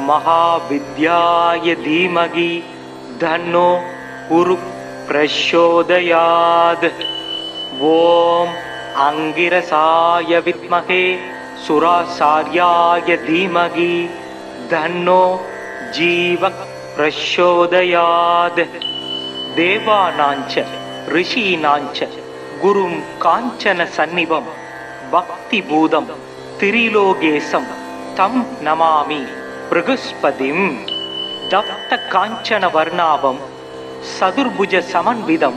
महाविद्याय धीमहि तन्नो गुरुः प्रचोदयात्। ॐ अंगिरसाय विद्महे सुराचार्याय धीमहि तन्नो जीवः प्रचोदयात्। देवानाञ्च ऋषीणाञ्च गुरुं काञ्चन सन्निभं भक्तिभूतं त्रिलोकेशं तं नमामि बृहस्पतिं। दत्त काञ्चन वर्णाभं चतुर्भुज समन्वितं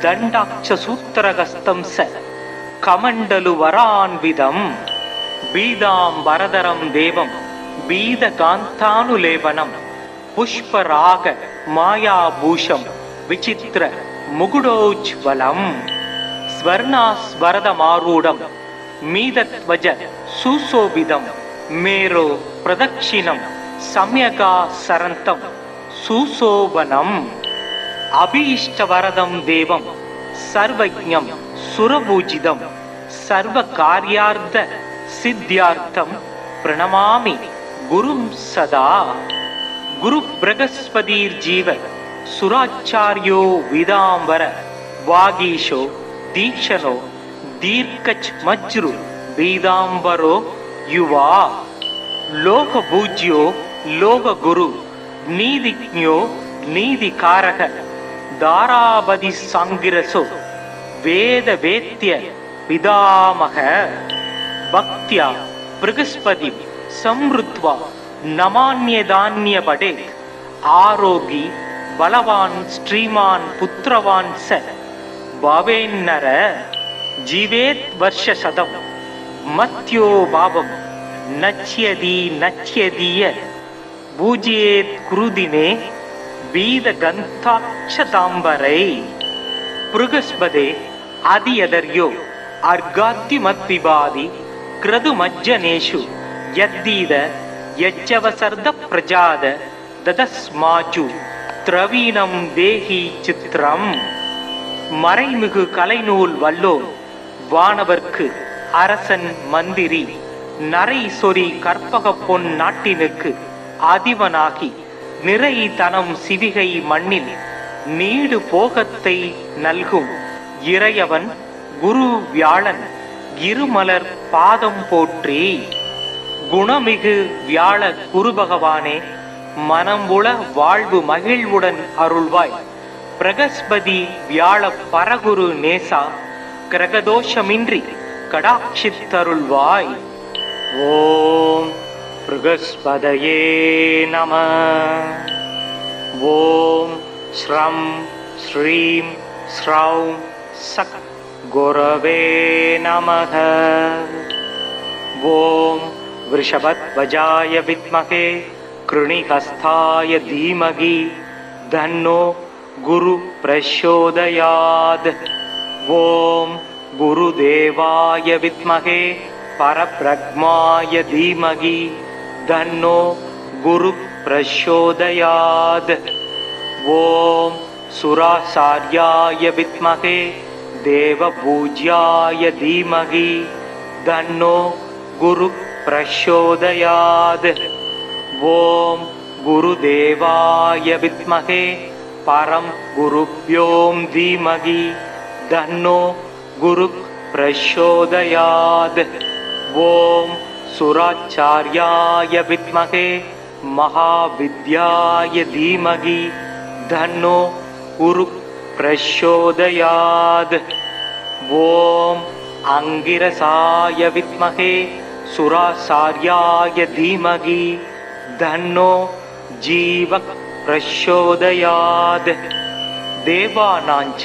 दण्डाक्ष सूत्रहस्तं स कमण्डलु वरान्वितं बीदाम्बरधरं देवं बीदकान्तानुलेपनं पुष्पराग मायाभूषं विचित्र मुकुटोज्ज्वलं स्वर्णास्वरदमारूढं मीदध्वज सुशोभितं मेरो प्रदक्षिणं सम्यगासरन्तं सुशोभनम् अभीष्टवरदं देवं सर्वज्ञं सुरपूजितं सर्वकार्यार्थ सिद्ध्यार्थं प्रणमामि गुरुं सदा। गुरु बृहस्पतिर्जीव सुराचार्यो विदाम्बर वागीशो दीक्षणो दीर्घमज्रु बीदाम्बरो युवा लोकपूज्यो लोकगुरु नीतिज्ञो नीतिकारक दारापति सांगिरसो वेद वेद्य पितामह भक्त्या बृहस्पति समृत्वा नमान्यदान्य पडे आरोगी बलवान श्रीमान पुत्रवान स भवेन्नर जीवेत् वर्षशतं मत्यो भावं नच्यदीय पूजयेत् कुरुदिने बीदगन्धाक्षताम्बरै। बृहस्पते आदियदर्यो अर्घाद्युमद्विबादि क्रतुमज्जनेषु यद्दीद यज्जवसर्द प्रजाद ददस्माजु திரவீணம் தேஹி சித்திரம். மறைமிகு கலைநூல் வல்லோன் வானவர்க்கு அரசன் மந்திரி நரை சொறி கற்பக பொன் நாட்டினுக்கு அதிபனாகி நிறை தனம் சிவிகை மண்ணில் நீடு போகத்தை நல்கும் இறையவன் குரு வியாழன் இருமலர் பாதம் போற்றி. குணமிகு வியாழ குரு பகவானே, மனம்புல வாழ்வு மகிழ்வுடன் அருள்வாய். பிரகஸ்பதி வியாழ பரகுரு நேசா கிரகதோஷமின்றி கடாட்சித்தருள்வாய். ஓம் பிரகஸ்பதயே நம. ஓம் ஸ்ரம் ஸ்ரீம் ஸ்ரௌம் சக் குரவே நமக. ஓம் விருஷபத்வஜாய வித்மகே कृणिहस्ताय धीमहि तन्नो गुरु प्रचोदयात्. ओम गुरुदेवाय विद्महे परब्रह्माय धीमहि तन्नो गुरु प्रचोदयात्. ओम सुराचार्याय विद्महे देवपूज्याय धीमहि तन्नो गुरु प्रचोदयात्. ओम गुरुदेवाय विद्महे परं गुरुभ्यो धीमहि तन्नो गुरुः प्रचोदयात्. ओम सुराचार्याय विद्महे महाविद्याय धीमहि तन्नो गुरुः प्रचोदयात्. ओम अंगिरसाय विद्महे सुराचार्याय धीमहि तन्नो जीवः प्रचोदयात्. देवानाञ्च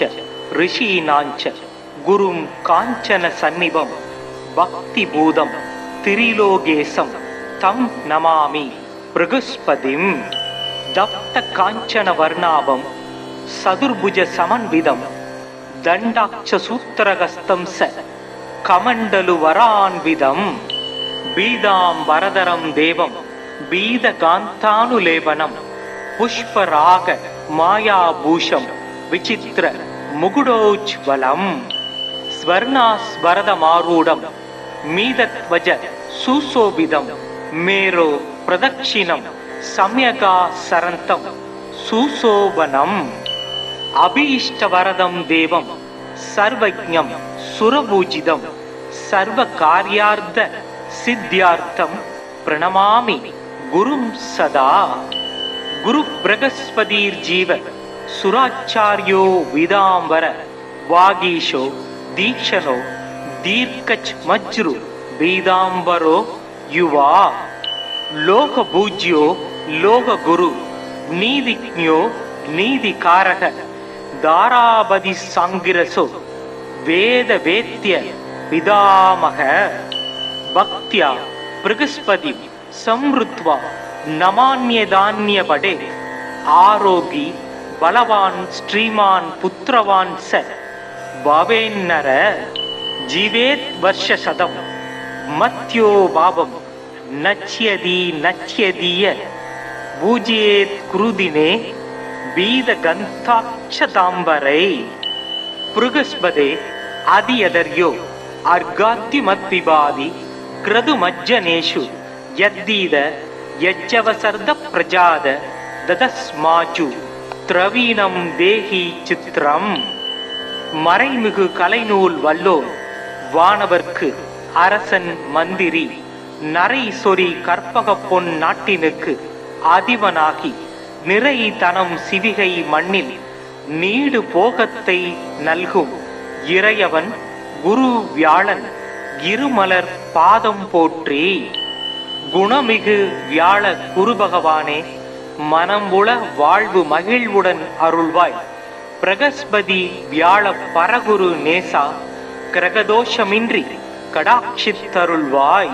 ऋषीणाञ्च गुरुं काञ्चन सन्निभं भक्तिभूतं त्रिलोकेशं तं नमामि बृहस्पतिं. दत्त काञ्चन वर्णाभं चतुर्भुज समन्वितं दण्डाक्ष सूत्रहस्तं स कमण्डलु वरान्वितं பீதாம்பரதரம் தேவம் பீதகாந்தானுலேபனம் புஷ்பராக மாயாபூஷம் விசித்திர முகுடோஜ்வலம் ஸ்வர்ணாஸ்வரதமாரூடம் மீதத்வஜ சுசோபிதம் மேரோ பிரதக்ஷிணம் சம்யகா சரந்தம் சுசோபனம் அபீஷ்டவரதம் தேவம் சர்வஜ்ஞம் சுரபூஜிதம் சர்வ காரியார்த்த சித்தியார்த்தம் பிரணமாமி குரும் சதா. குரு பிரகஸ்பதிர் ஜீவ சுராச்சாரியோ விதாம்பர வாகீஷோ தீக்ஷணோ தீர்க்கச் மஜ்ரு பீதாம்பரோ யுவா லோக பூஜ்யோ லோக குரு நீதிஜ்ஞோ நீதிகாரக தாராபதி சாங்கிரசோ வேத வேத்ய பிதாமக பக்தியா பிரகஸ்பதி சம்ருத்வா நமான்யதான்யபடே ஆரோகி பலவான் ஸ்ரீமான் புத்திரவான் ச பவேன்னர ஜீவேத் வர்ஷசதம் மத்யோ பாவம் நச்யதி நச்யதீய பூஜ்யேத் குருதினே பீதகந்தாட்சதாம்பரை. புருகஸ்பதே அதியதர்யோ அர்காத்திமத்விபாதி கிரதுமஜ்ஜனேஷு யத்தீத யஜ்ஜவசர்த பிரஜாத ததஸ்மாஜு திரவீணம் தேஹி சித்திரம். மறைமிகு கலைநூல் வல்லோர் வானவர்க்கு அரசன் மந்திரி நரை சொறி கற்பக பொன் நாட்டினுக்கு அதிபனாகி நிறை தனம் சிவிகை மண்ணில் நீடு போகத்தை நல்கும் இறையவன் குரு வியாழன் இருமலர் பாதம் போற்றி. குணமிகு வியாழ குரு பகவானே மனம்புல வாழ்வு மகிழ்வுடன் அருள்வாய். பிரகஸ்பதி வியாழ பரகுரு நேசா கிரகதோஷமின்றி கடாட்சித்தருள்வாய்.